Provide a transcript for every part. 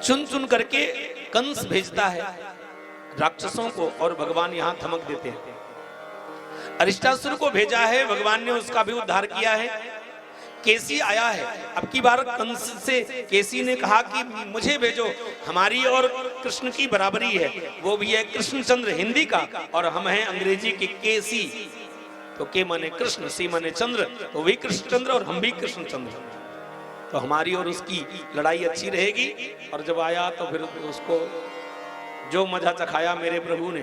चुन चुन करके कंस भेजता है राक्षसों को और भगवान यहां थमक देते हैं। अरिष्टासुर को भेजा है, भगवान ने उसका भी उद्धार किया है। केसी आया है, अब की बार कंस से केसी ने कहा कि मुझे भेजो, हमारी और कृष्ण की बराबरी है, वो भी है कृष्णचंद्र हिंदी का और हम हैं अंग्रेजी के केसी। तो के माने कृष्ण, सी माने चंद्र, तो वही कृष्णचंद्र और हम भी कृष्णचंद्र, तो हमारी और उसकी लड़ाई अच्छी रहेगी। और जब आया तो फिर उसको जो मजा चखाया मेरे प्रभु ने,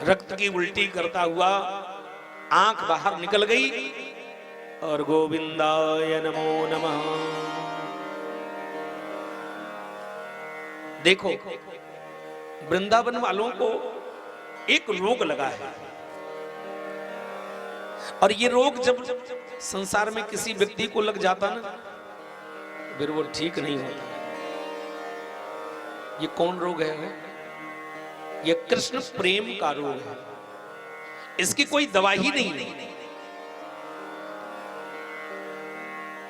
रक्त की उल्टी करता हुआ आंख बाहर निकल गई और गोविंदाय नमो नमः। देखो वृंदावन वालों को एक रोग लगा है, और ये रोग जब संसार में किसी व्यक्ति को लग जाता ना, फिर वो ठीक नहीं होता। ये कौन रोग है? ये कृष्ण प्रेम का रोग है, इसकी कोई दवा ही नहीं है।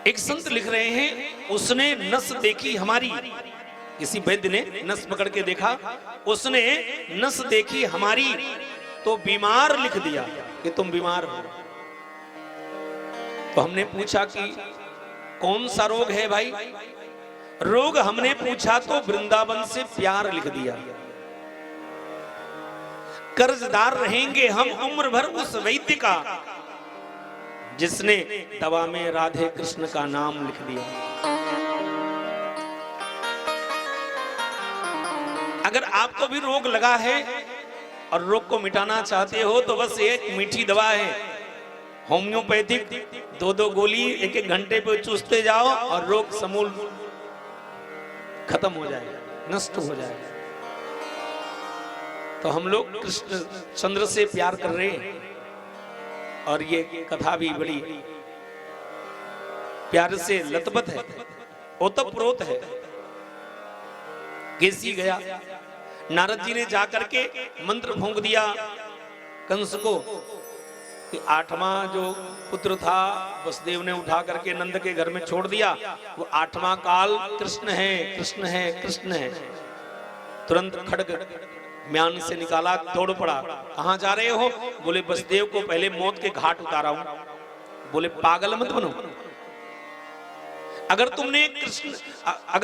एक संत लिख रहे हैं, उसने नस देखी हमारी, किसी वैद्य ने नस पकड़ के देखा, उसने नस देखी हमारी तो बीमार लिख दिया कि तुम बीमार हो। तो हमने पूछा कि कौन सा रोग है भाई? रोग हमने पूछा तो वृंदावन से प्यार लिख दिया। कर्जदार रहेंगे हम उम्र भर उस वैद्य का जिसने दवा में राधे कृष्ण का नाम लिख दिया। अगर आपको भी रोग लगा है और रोग को मिटाना चाहते हो तो बस एक मीठी दवा है, होम्योपैथिक, 2-2 गोली 1-1 घंटे पे चूसते जाओ और रोग समूल खत्म हो जाएगा, नष्ट हो जाएगा। तो हम लोग कृष्ण चंद्र से प्यार कर रहे हैं, और ये कथा भी बड़ी प्यार से लतपत है, ओतप्रोत है। केसी गया, नारद जी ने जाकर के मंत्र फूंक दिया कंस को कि 8वां जो पुत्र था वसुदेव ने उठा करके नंद के घर में छोड़ दिया, वो 8वां काल कृष्ण है, कृष्ण है, कृष्ण है। तुरंत खड्ग म्यान से निकाला, दौड़ पड़ा। कहां जा रहे हो? बोले वसुदेव को पहले मौत के घाट उतारा हूं। बोले पागल मत बनो, अगर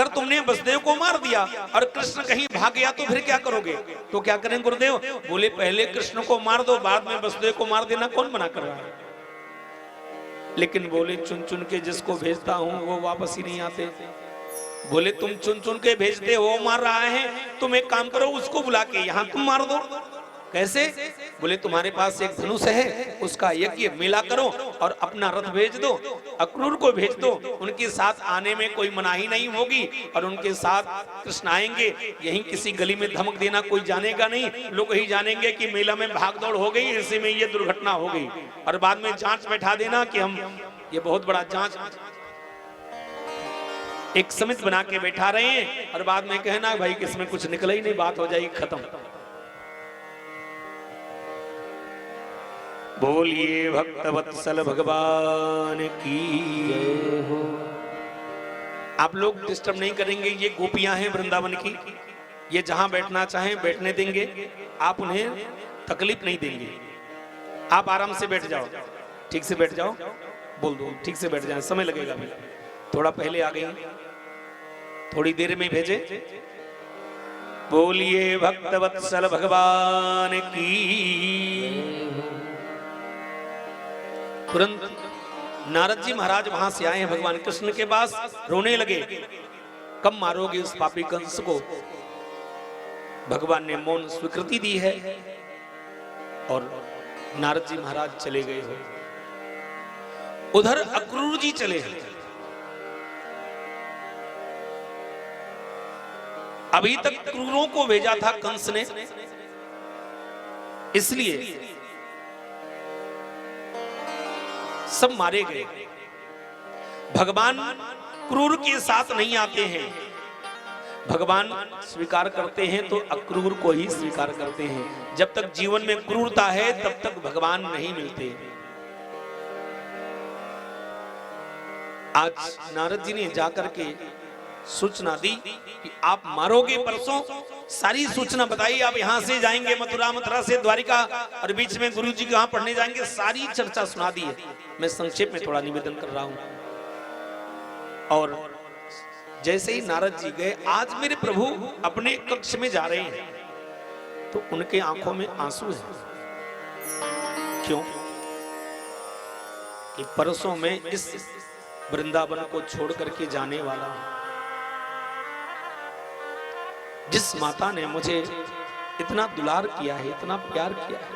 तुमने वसुदेव को मार दिया और कृष्ण कहीं भाग गया तो फिर क्या करोगे? तो क्या करें गुरुदेव? बोले पहले कृष्ण को मार दो, बाद में वसुदेव को मार देना कौन मना कर रहा है? लेकिन बोले चुन चुन के जिसको भेजता हूं वो वापस ही नहीं आते। बोले तुम चुन चुन के भेजते हो, मार रहा है, तुम एक काम करो, उसको बुला के यहां तुम मार दो। कैसे? बोले तुम्हारे पास एक धनुष है, उसका यज्ञ मेला करो और अपना रथ भेज दो, अक्रूर को भेज दो, उनके साथ आने में कोई मनाही नहीं होगी और उनके साथ कृष्ण आएंगे। यहीं किसी गली में धमक देना, कोई जानेगा नहीं, लोग ही जानेंगे कि मेला में भागदौड़ हो गई, इसी में ये दुर्घटना हो गई, और बाद में जांच बैठा देना कि हम ये बहुत बड़ा जांच एक समिति बना के बैठा रहे हैं, और बाद में कहना भाई कि इसमें कुछ निकला ही नहीं, बात हो जाएगी खत्म। बोलिए भक्तवत्सल भगवान की जय हो। आप लोग डिस्टर्ब नहीं करेंगे, ये गोपियां हैं वृंदावन की, ये जहां बैठना चाहें बैठने देंगे, आप उन्हें तकलीफ नहीं देंगे। आप आराम से बैठ जाओ, ठीक से बैठ जाओ, बोल दो ठीक से बैठ जाए, समय लगेगा भाई, थोड़ा पहले आ गई, थोड़ी देर में भेजे। बोलिए भक्तवत्सल भगवान की। तुरंत नारद जी महाराज वहां से आए हैं भगवान कृष्ण के पास, रोने लगे, कब मारोगे उस पापी कंस को? भगवान ने मौन स्वीकृति दी है और नारद जी महाराज चले गए हो। उधर अक्रूर जी चले हैं। अभी तक क्रूरों को भेजा था कंस ने, इसलिए सब मारे गए। भगवान क्रूर के साथ नहीं आते हैं, भगवान स्वीकार करते हैं तो अक्रूर को ही स्वीकार करते हैं। जब तक जीवन में क्रूरता है तब तक भगवान नहीं मिलते। आज नारद जी ने जाकर के सूचना दी कि आप मारोगे परसों, सारी सूचना बताई। आप यहां से जाएंगे मथुरा, मथुरा से द्वारिका, और बीच में गुरु जी कहां पढ़ने जाएंगे, सारी चर्चा सुना दी है। मैं संक्षेप में थोड़ा निवेदन कर रहा हूं। और जैसे ही नारद जी गए, आज मेरे प्रभु अपने कक्ष में जा रहे हैं तो उनके आंखों में आंसू है। क्यों? कि परसों में इस वृंदावन को छोड़ करके जाने वाला हूं। जिस माता ने मुझे इतना दुलार किया है, इतना प्यार किया है,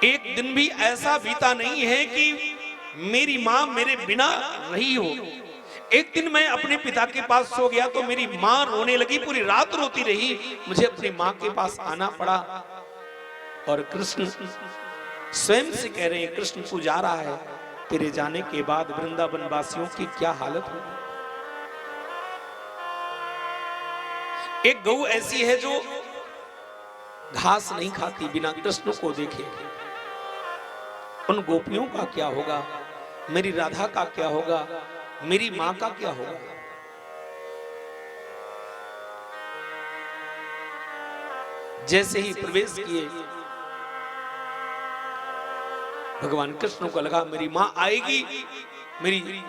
एक दिन भी ऐसा बीता नहीं है कि मेरी मां मेरे बिना रही हो। एक दिन मैं अपने पिता के पास सो गया तो मेरी मां रोने लगी, पूरी रात रोती रही, मुझे अपनी मां के पास आना पड़ा। और कृष्ण स्वयं से कह रहे हैं, कृष्ण तू जा रहा है, तेरे जाने के बाद वृंदावन वासियों की क्या हालत होगी। एक गऊ ऐसी है जो घास नहीं खाती बिना कृष्ण को देखे। उन गोपियों का क्या होगा, मेरी राधा का क्या होगा, मेरी मां का क्या होगा। जैसे ही प्रवेश किए, भगवान कृष्ण को लगा मेरी मां आएगी मेरी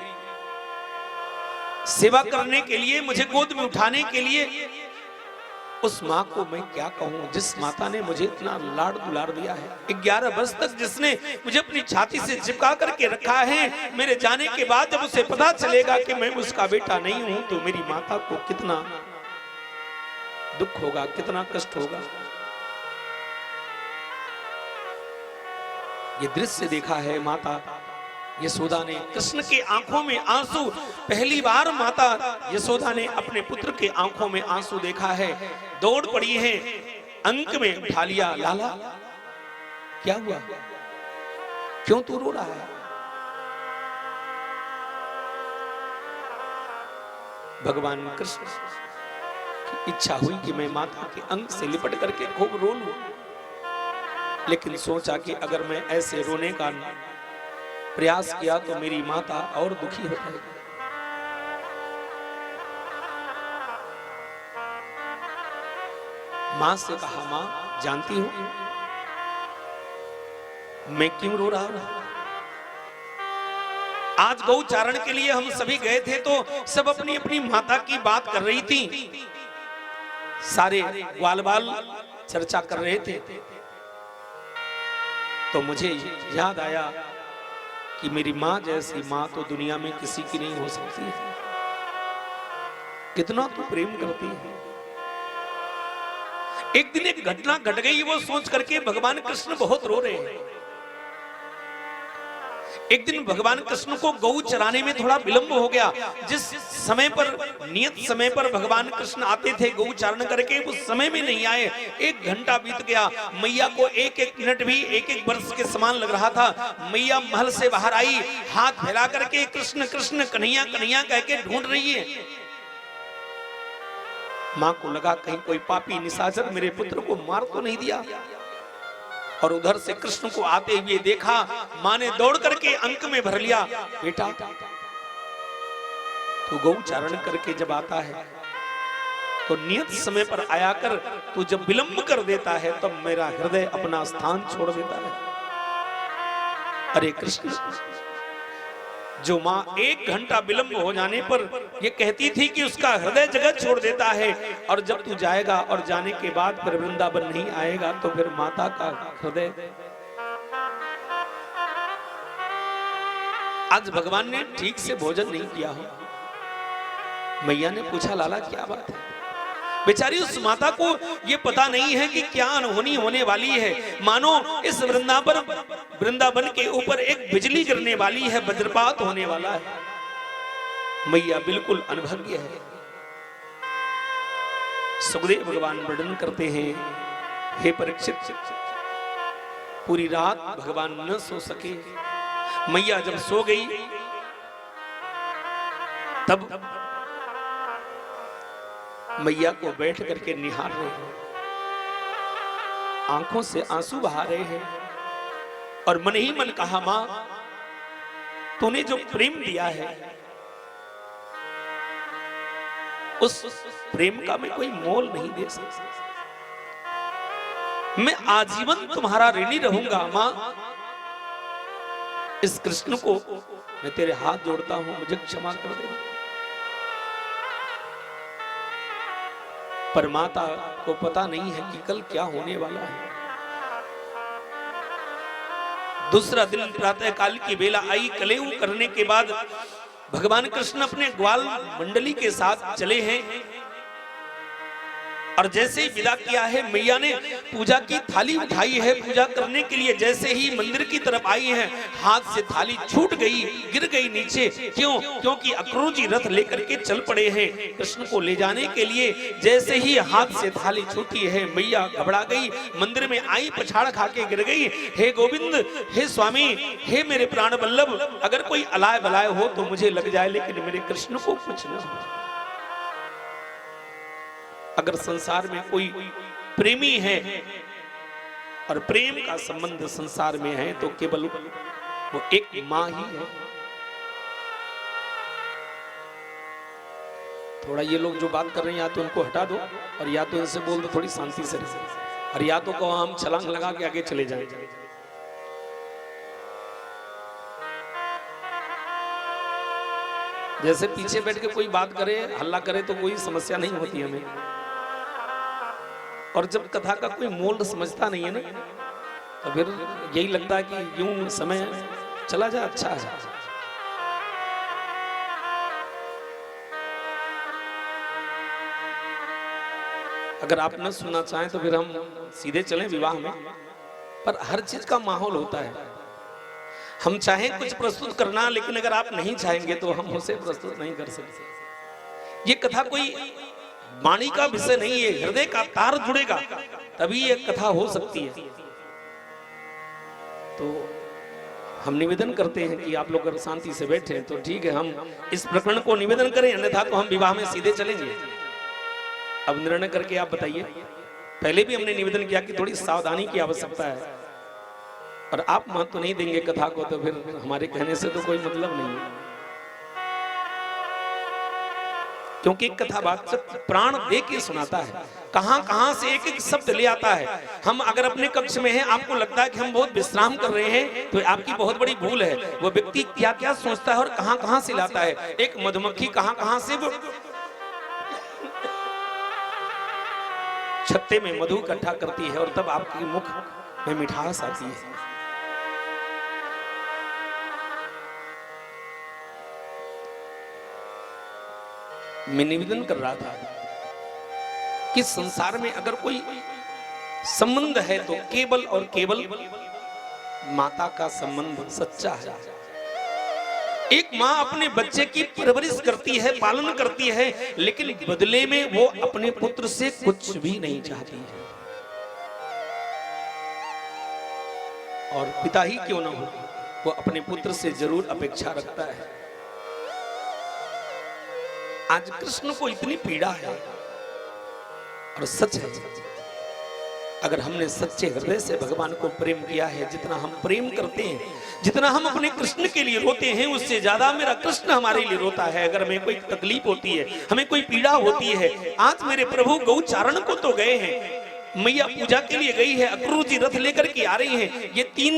सेवा करने के लिए, मुझे गोद में उठाने के लिए। उस मां को मैं क्या कहूं, जिस माता ने मुझे इतना लाड दुलार दिया है, 11 वर्ष तक जिसने मुझे अपनी छाती से चिपका करके रखा है। मेरे जाने के बाद जब उसे पता चलेगा कि मैं उसका बेटा नहीं हूं तो मेरी माता को कितना दुख होगा, कितना कष्ट होगा। ये दृश्य देखा है माता यशोदा ने, कृष्ण के आंखों में आंसू। पहली बार माता यशोदा ने अपने पुत्र के आंखों में आंसू देखा है। दौड़ पड़ी है, अंक में उठा लिया, लाला क्या हुआ, क्यों तू रो रहा है। भगवान कृष्ण की इच्छा हुई कि मैं माता के अंग से लिपट करके खूब रो लूं, लेकिन सोचा कि अगर मैं ऐसे रोने का प्रयास किया तो मेरी माता और दुखी हो जाएगी। मां से कहा, मां जानती हो मैं क्यों रो रहा हूं। आज गौचारण के लिए हम सभी गए थे तो सब अपनी अपनी माता की बात कर रही थी, सारे ग्वाल बाल चर्चा कर रहे थे। तो मुझे याद आया कि मेरी मां जैसी मां तो दुनिया में किसी की नहीं हो सकती है। कितना तू प्रेम करती है। एक दिन एक घटना घट गई, वो सोच करके भगवान कृष्ण बहुत रो रहे हैं। एक दिन भगवान कृष्ण को गऊ चराने में थोड़ा विलंब हो गया। जिस समय पर, नियत समय पर भगवान कृष्ण आते थे गऊ चारण करके, उस समय में नहीं आए। 1 घंटा बीत गया। मैया को एक एक मिनट भी 1-1 वर्ष के समान लग रहा था। मैया महल से बाहर आई, हाथ फैला करके कृष्ण कृष्ण कन्हैया कन्हैया कह के ढूंढ रही है। मां को लगा कहीं कोई पापी निशाचर मेरे पुत्र को मार तो नहीं दिया। और उधर से कृष्ण को आते हुए देखा, मां ने दौड़ करके अंक में भर लिया, बेटा तू गौ चारण करके जब आता है तो नियत समय पर आया कर, तू जब विलंब कर देता है तब तो मेरा हृदय अपना स्थान छोड़ देता है। अरे कृष्ण, जो मां 1 घंटा विलंब हो जाने पर ये कहती थी कि उसका हृदय जगत छोड़ देता है, और जब तू जाएगा और जाने के बाद फिर वृंदावन नहीं आएगा तो फिर माता का हृदय। आज भगवान ने ठीक से भोजन नहीं किया हो। मैया ने पूछा, लाला क्या बात है। बेचारी उस माता को ये पता नहीं है कि क्या अनहोनी होने वाली है। मानो इस वृंदावन के ऊपर एक बिजली गिरने वाली है, वज्रपात होने वाला है। मैया बिल्कुल अनभज्ञ है। सुखदेव भगवान वर्णन करते हैं, हे परीक्षित, पूरी रात भगवान न सो सके। मैया जब सो गई तब मैया को बैठ करके निहार रहे हैं, आंखों से आंसू बहा रहे हैं, और मन ही मन कहा, मां तूने जो प्रेम दिया है उस प्रेम का मैं कोई मोल नहीं दे सकता। मैं आजीवन तुम्हारा ऋणी रहूंगा मां। इस कृष्ण को मैं तेरे हाथ जोड़ता हूं, मुझे क्षमा कर दे। पर माता को पता नहीं है कि कल क्या होने वाला है। दूसरा दिन प्रातः काल की बेला आई। कलेऊ करने के बाद भगवान कृष्ण अपने ग्वाल मंडली के साथ चले हैं और जैसे ही विदा किया है मैया ने पूजा की थाली उठाई है पूजा करने के लिए। जैसे ही मंदिर की तरफ आई है हाथ से थाली छूट गई, गिर गई नीचे। क्यों? क्योंकि अक्रूर जी रथ लेकर के चल पड़े हैं कृष्ण को ले जाने के लिए। जैसे ही हाथ से थाली छूटी है मैया घबरा गई, मंदिर में आई, पछाड़ खा के गिर गई। हे गोविंद, हे स्वामी, हे मेरे प्राण वल्लभ, अगर कोई अलाय बलाय हो तो मुझे लग जाए, लेकिन मेरे कृष्ण को कुछ न हो। अगर संसार में कोई प्रेमी है और प्रेम का संबंध संसार में है तो केवल वो एक मां ही है। थोड़ा ये लोग जो बात कर रहे हैं या तो उनको हटा दो और या तो इनसे बोल दो थोड़ी शांति से, और या तो कहो हम छलांग लगा के आगे चले जाएं। जैसे पीछे बैठ के कोई बात करे, हल्ला करे तो कोई समस्या नहीं होती हमें, और जब कथा का कोई मोल समझता नहीं है ना तो फिर यही लगता है कि यूं समय चला जाए अच्छा है। अगर आप न सुनना चाहें तो फिर हम सीधे चलें विवाह में, पर हर चीज का माहौल होता है। हम चाहें कुछ प्रस्तुत करना, लेकिन अगर आप नहीं चाहेंगे तो हम उसे प्रस्तुत नहीं कर सकते। ये कथा कोई वाणी का विषय नहीं है, हृदय का तार जुड़ेगा तभी ये कथा हो सकती है। तो हम निवेदन करते हैं कि आप लोग अगर शांति से बैठे तो ठीक है, हम इस प्रकरण को निवेदन करें, अन्यथा तो हम विवाह में सीधे चलेंगे। अब निर्णय करके आप बताइए। पहले भी हमने निवेदन किया कि थोड़ी सावधानी की आवश्यकता है, और आप महत्व नहीं देंगे कथा को तो फिर हमारे कहने से तो कोई मतलब नहीं है। क्योंकि कथावाचक प्राण दे के सुनाता है, कहां कहां से एक एक शब्द ले आता है। हम अगर अपने कक्ष में हैं, आपको लगता है कि हम बहुत विश्राम कर रहे हैं, तो आपकी बहुत बड़ी भूल है। वो व्यक्ति क्या क्या सोचता है और कहां कहां से लाता है। एक मधुमक्खी कहां कहां से वो छत्ते में मधु इकट्ठा करती है और तब आपके मुख में मिठास आती है। मैं निवेदन कर रहा था कि संसार में अगर कोई संबंध है तो केवल और केवल माता का संबंध सच्चा है। एक माँ अपने बच्चे की परवरिश करती है, पालन करती है, लेकिन बदले में वो अपने पुत्र से कुछ भी नहीं चाहती है। और पिता ही क्यों ना हो, वो अपने पुत्र से जरूर अपेक्षा रखता है। आज कृष्ण को इतनी पीड़ा है, और सच है, अगर हमने सच्चे हृदय से भगवान को प्रेम किया है, जितना हम प्रेम करते हैं, जितना हम अपने कृष्ण के लिए रोते हैं, उससे ज्यादा मेरा कृष्ण हमारे लिए रोता है। अगर हमें कोई तकलीफ होती है, हमें कोई पीड़ा होती है। आज मेरे प्रभु गौचारण को तो गए हैं, मैया पूजा के लिए गई है, अक्रूर जी रथ लेकर के आ रही हैं। ये तीन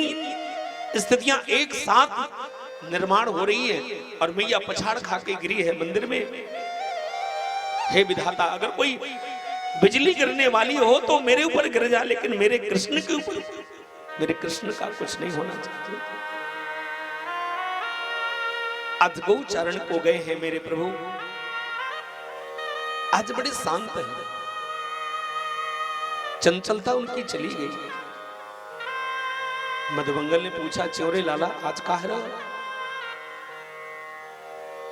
स्थितियां एक साथ निर्माण हो रही है और मैया पछाड़ खा के गिरी है मंदिर में। हे विधाता, अगर कोई बिजली गिरने वाली हो तो मेरे ऊपर गिर जा, लेकिन मेरे कृष्ण के ऊपर, मेरे कृष्ण का कुछ नहीं होना चाहिए। आज गौचारण को गए हैं मेरे प्रभु, आज बड़े शांत है, चंचलता उनकी चली गई। मधुमंगल ने पूछा, च्योरे लाला आज कहाँ रहो,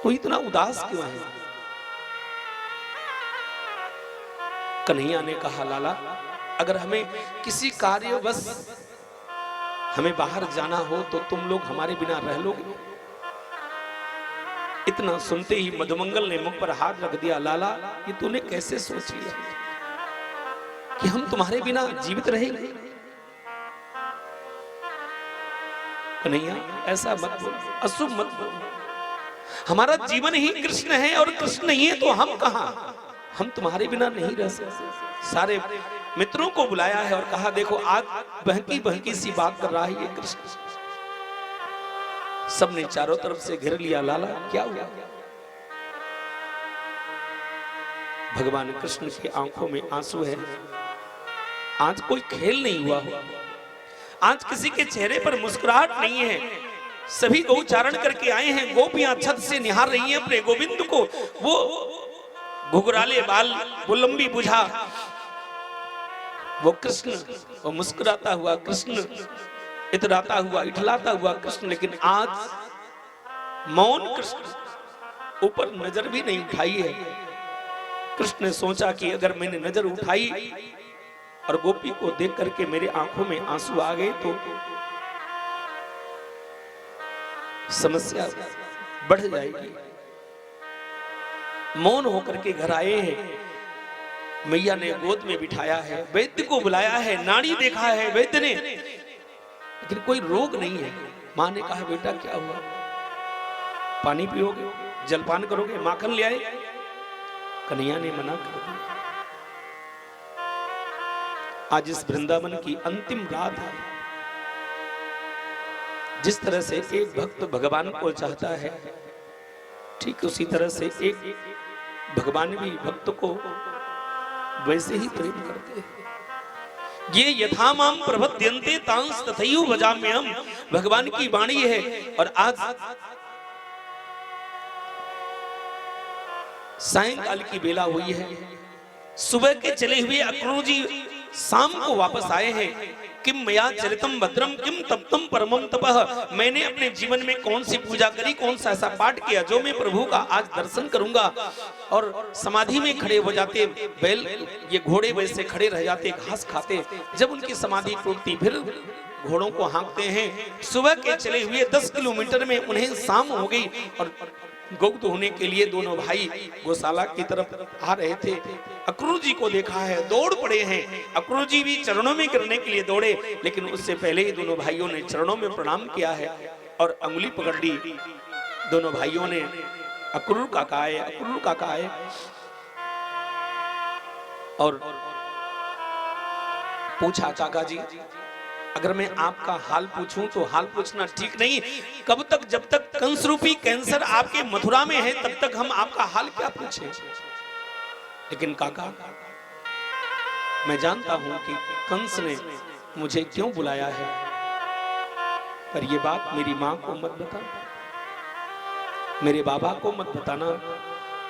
तो इतना उदास क्यों है? कन्हैया ने कहा, लाला अगर हमें किसी कार्यवश हमें बाहर जाना हो तो तुम लोग हमारे बिना रह लोगे? इतना सुनते ही मधुमंगल ने मुख पर हाथ रख दिया, लाला ये तूने कैसे सोच लिया कि हम तुम्हारे बिना जीवित रहेंगे? कन्हैया ऐसा मत बोल, अशुभ मत बोल, हमारा जीवन ही कृष्ण है और कृष्ण नहीं है तो हम कहां, हम तुम्हारे बिना नहीं रह सकते। सारे मित्रों को बुलाया है और कहा देखो आज बहकी बहकी सी बात कर रहा है ये कृष्ण। सबने चारों तरफ से घेर लिया, लाला क्या हुआ? भगवान कृष्ण की आंखों में आंसू है। आज कोई खेल नहीं हुआ हो, आज किसी के चेहरे पर मुस्कुराहट नहीं है। सभी गौचारण करके आए हैं, गोपियां छत से निहार रही हैं अपने गोविंद को। वो घुघराले बाल, वो लंबी बुझा, वो कृष्ण, वो मुस्कुराता हुआ कृष्ण, इतराता हुआ, इठलाता हुआ कृष्ण। लेकिन आज मौन कृष्ण, ऊपर नजर भी नहीं उठाई है। कृष्ण ने सोचा कि अगर मैंने नजर उठाई और गोपी को देख करके मेरे आंखों में आंसू आ गए तो समस्या बढ़ जाएगी। मौन होकर के घर आए हैं, मैया ने गोद में बिठाया है, वैद्य को बुलाया है, नाड़ी देखा है वैद्य ने, लेकिन कोई रोग नहीं है। मां ने कहा बेटा क्या हुआ? पानी पियोगे, जलपान करोगे, माखन ले आए? कन्हैया ने मना कर दिया। आज इस वृंदावन की अंतिम रात है। जिस तरह से एक भक्त भगवान को चाहता है, ठीक उसी तरह से एक भगवान भी भक्त को वैसे ही प्रेम करते हैं। ये यथा माम प्रपद्यन्ते तांस तथैव भजाम्यहम्, भगवान की वाणी है। और आज सायंकाल की बेला हुई है, सुबह के चले हुए अक्रूर जी शाम को वापस आए हैं। किम मया चरितम भद्रम किम तप्तम परमम तपः, मैंने अपने जीवन में कौन सी पूजा करी, कौन सा ऐसा पाठ किया जो मैं प्रभु का आज दर्शन करूंगा। और समाधि में खड़े हो जाते बैल, ये घोड़े वैसे खड़े रह जाते, घास खाते। जब उनकी समाधि टूटती फिर घोड़ों को हाँकते हैं। सुबह के चले हुए 10 किलोमीटर में उन्हें शाम हो गई और गौत होने के लिए दोनों भाई गौशाला की तरफ आ रहे थे। अक्रूर जी को देखा है, दौड़ पड़े हैं। अक्रूर जी भी चरणों में गिरने के लिए दौड़े, लेकिन उससे पहले ही दोनों भाइयों ने चरणों में प्रणाम किया है और अंगुली पकड़ ली। दोनों भाइयों ने अक्रूर काका आए, अक्रूर काका आए और पूछा काका जी अगर मैं आपका हाल पूछूं तो हाल पूछना ठीक नहीं। कब तक, जब तक कंस रूपी कैंसर आपके मथुरा में है तब तक हम आपका हाल क्या पूछें। लेकिन काका मैं जानता हूं कि कंस ने मुझे क्यों बुलाया है, पर यह बात मेरी मां को मत बता, मेरे बाबा को मत बताना,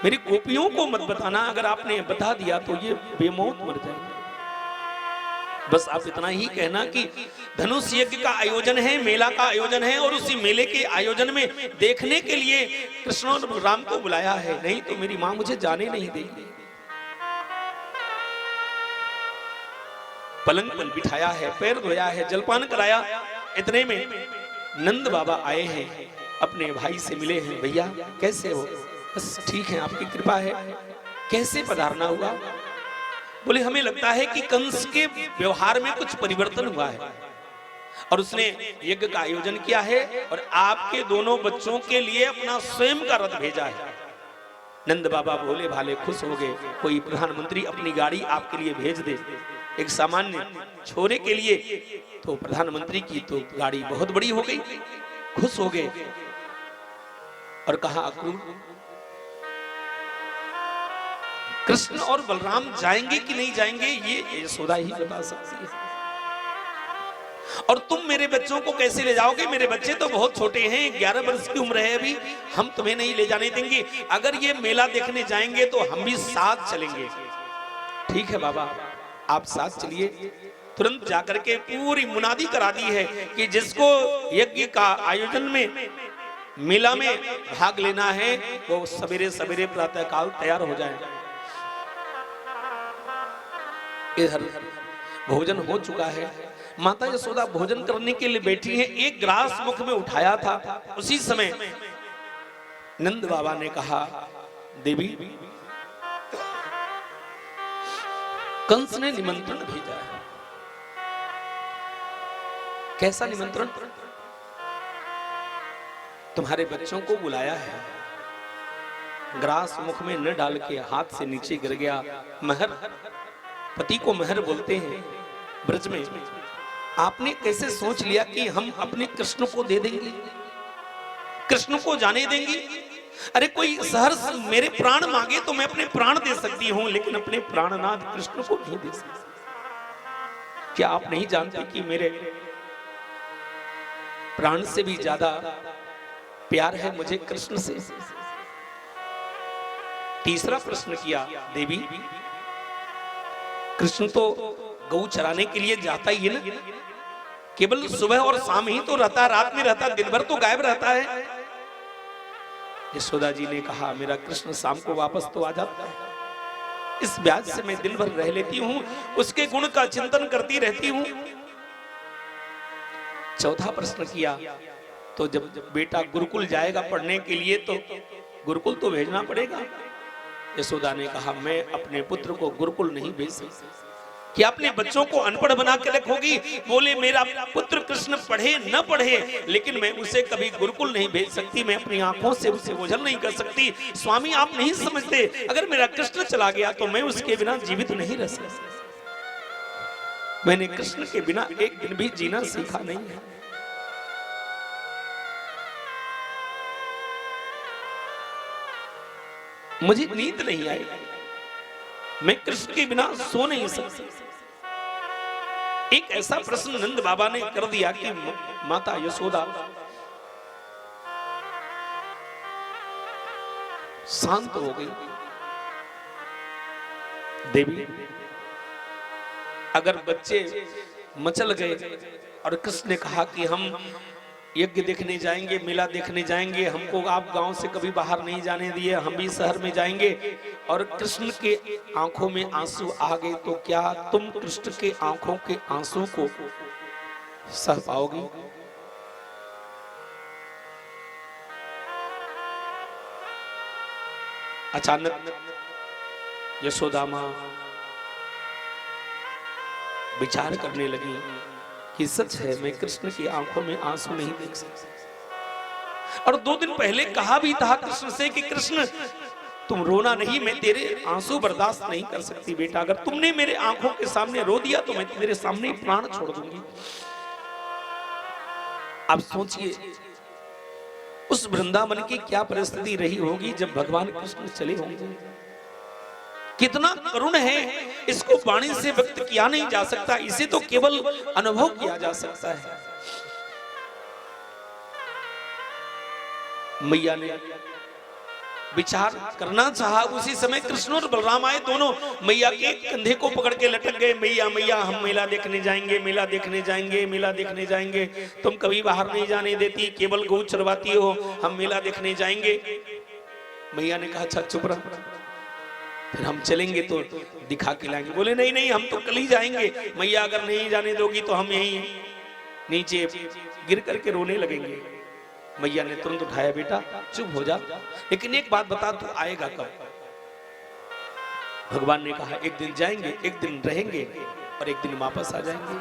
मेरी गोपियों को मत बताना। अगर आपने बता दिया तो ये बेमौत मर जाएंगे। बस आप इतना ही कहना कि धनुष यज्ञ का आयोजन है, मेला का आयोजन है और उसी मेले के आयोजन में देखने के लिए कृष्ण और राम को बुलाया है, नहीं तो मेरी मां मुझे जाने नहीं देगी। पलंग पर बिठाया है, पैर धोया है, जलपान कराया। इतने में नंद बाबा आए हैं, अपने भाई से मिले हैं। भैया कैसे हो? बस ठीक है, आपकी कृपा है। कैसे पधारना हुआ? बोले हमें लगता है कि कंस के व्यवहार में कुछ परिवर्तन हुआ है और उसने यज्ञ का आयोजन किया है और आपके दोनों बच्चों के लिए अपना स्वयं का रथ भेजा है। नंद बाबा भोले भाले खुश हो गए। कोई प्रधानमंत्री अपनी गाड़ी आपके लिए भेज दे, एक सामान्य छोरे के लिए, तो प्रधानमंत्री की तो गाड़ी बहुत बड़ी हो गई। खुश हो गए और कहा अक्रूर कृष्ण और बलराम जाएंगे कि नहीं जाएंगे ये यशोदा ही बता सकती है, और तुम मेरे बच्चों को कैसे ले जाओगे? मेरे बच्चे तो बहुत छोटे हैं, 11 वर्ष की उम्र है अभी, हम तुम्हें नहीं ले जाने देंगे। अगर ये मेला देखने जाएंगे तो हम भी साथ चलेंगे। ठीक है बाबा, आप साथ चलिए। तुरंत जाकर के पूरी मुनादी करा दी है कि जिसको यज्ञ का आयोजन में मेला में भाग लेना है वो सवेरे सवेरे प्रातः काल तैयार हो जाए। इधर भोजन हो चुका है, माता यशोदा भोजन करने के लिए बैठी हैं। एक ग्रास मुख में उठाया था, उसी समय नंद बाबा ने कहा देवी कंस ने निमंत्रण भेजा है। कैसा निमंत्रण? तुम्हारे बच्चों को बुलाया है, ग्रास मुख में न डाल के हाथ से नीचे गिर गया। महर, पति को महर बोलते हैं ब्रज में। आपने कैसे सोच लिया कि हम अपने कृष्ण को दे देंगे, कृष्ण को जाने देंगे? अरे कोई सहर्ष मेरे प्राण मांगे तो मैं अपने प्राण दे सकती हूं, लेकिन अपने प्राणनाथ कृष्ण को नहीं दे सकती। क्या आप नहीं जानते कि मेरे प्राण से भी ज्यादा प्यार है मुझे कृष्ण से? तीसरा प्रश्न किया, देवी कृष्ण तो गौ चराने के लिए जाता ही है ना, केवल सुबह और शाम ही तो रहता, रात में रहता, दिन भर तो गायब रहता है। यशोदा जी ने कहा, मेरा कृष्ण शाम को वापस तो आ जाता है, इस ब्याज से मैं दिन भर रह लेती हूं, उसके गुण का चिंतन करती रहती हूं। चौथा प्रश्न किया, तो जब बेटा गुरुकुल जाएगा पढ़ने के लिए तो गुरुकुल तो भेजना पड़ेगा। यशोदा ने कहा, मैं अपने पुत्र को गुरुकुल नहीं भेज सकती। कि अपने बच्चों को अनपढ़ बना के रखोगी? बोले, मेरा पुत्र कृष्ण पढ़े न पढ़े, लेकिन मैं उसे कभी गुरुकुल नहीं भेज सकती, मैं अपनी आंखों से उसे ओझल नहीं कर सकती। स्वामी आप नहीं समझते, अगर मेरा कृष्ण चला गया तो मैं उसके बिना जीवित नहीं रह सकती। मैंने कृष्ण के बिना एक दिन भी जीना सीखा नहीं है। मुझे नींद नहीं आई, मैं कृष्ण के बिना सो नहीं सकती। एक ऐसा प्रश्न नंद बाबा ने कर दिया कि माता यशोदा शांत हो गई। देवी, अगर बच्चे मचल गए और कृष्ण ने कहा कि हम यज्ञ देखने जाएंगे, मेला देखने जाएंगे, हमको आप गांव से कभी बाहर नहीं जाने दिए, हम भी शहर में जाएंगे, और कृष्ण के आंखों में आंसू आ गए, तो क्या तुम कृष्ण के आंखों के आंसू को सह पाओगी? अचानक यशोदा मां विचार करने लगी कि सच है, मैं कृष्ण की आंखों में आंसू नहीं देख सकती। और 2 दिन पहले कहा भी था कृष्ण से कि कृष्ण तुम रोना नहीं, मैं तेरे आंसू बर्दाश्त नहीं कर सकती बेटा, अगर तुमने मेरे आंखों के सामने रो दिया तो मैं तेरे सामने प्राण छोड़ दूंगी। अब सोचिए उस वृंदावन की क्या परिस्थिति रही होगी जब भगवान कृष्ण चले होंगे। कितना करुण है, इसको वाणी से व्यक्त किया नहीं जा सकता, इसे तो केवल अनुभव किया जा सकता है। मैया ने विचार करना चाहा, उसी समय कृष्ण और बलराम आए, दोनों मैया के कंधे को पकड़ के लटक गए। मैया मैया, हम मेला देखने जाएंगे, मेला देखने जाएंगे, मेला देखने जाएंगे, तुम कभी बाहर नहीं जाने देती, केवल गौ चरवाती हो, हम मेला देखने जाएंगे। मैया ने कहा, अच्छा चुप रहो, फिर हम चलेंगे तो दिखा के लाएंगे। बोले नहीं नहीं, हम तो कल ही जाएंगे, मैया अगर नहीं जाने दोगी तो हम यहीं नीचे गिर करके रोने लगेंगे। मैया ने तुरंत उठाया, बेटा चुप हो जा, लेकिन एक बात बता, तू आएगा कब? भगवान ने कहा, एक दिन जाएंगे, एक दिन रहेंगे और एक दिन वापस आ जाएंगे।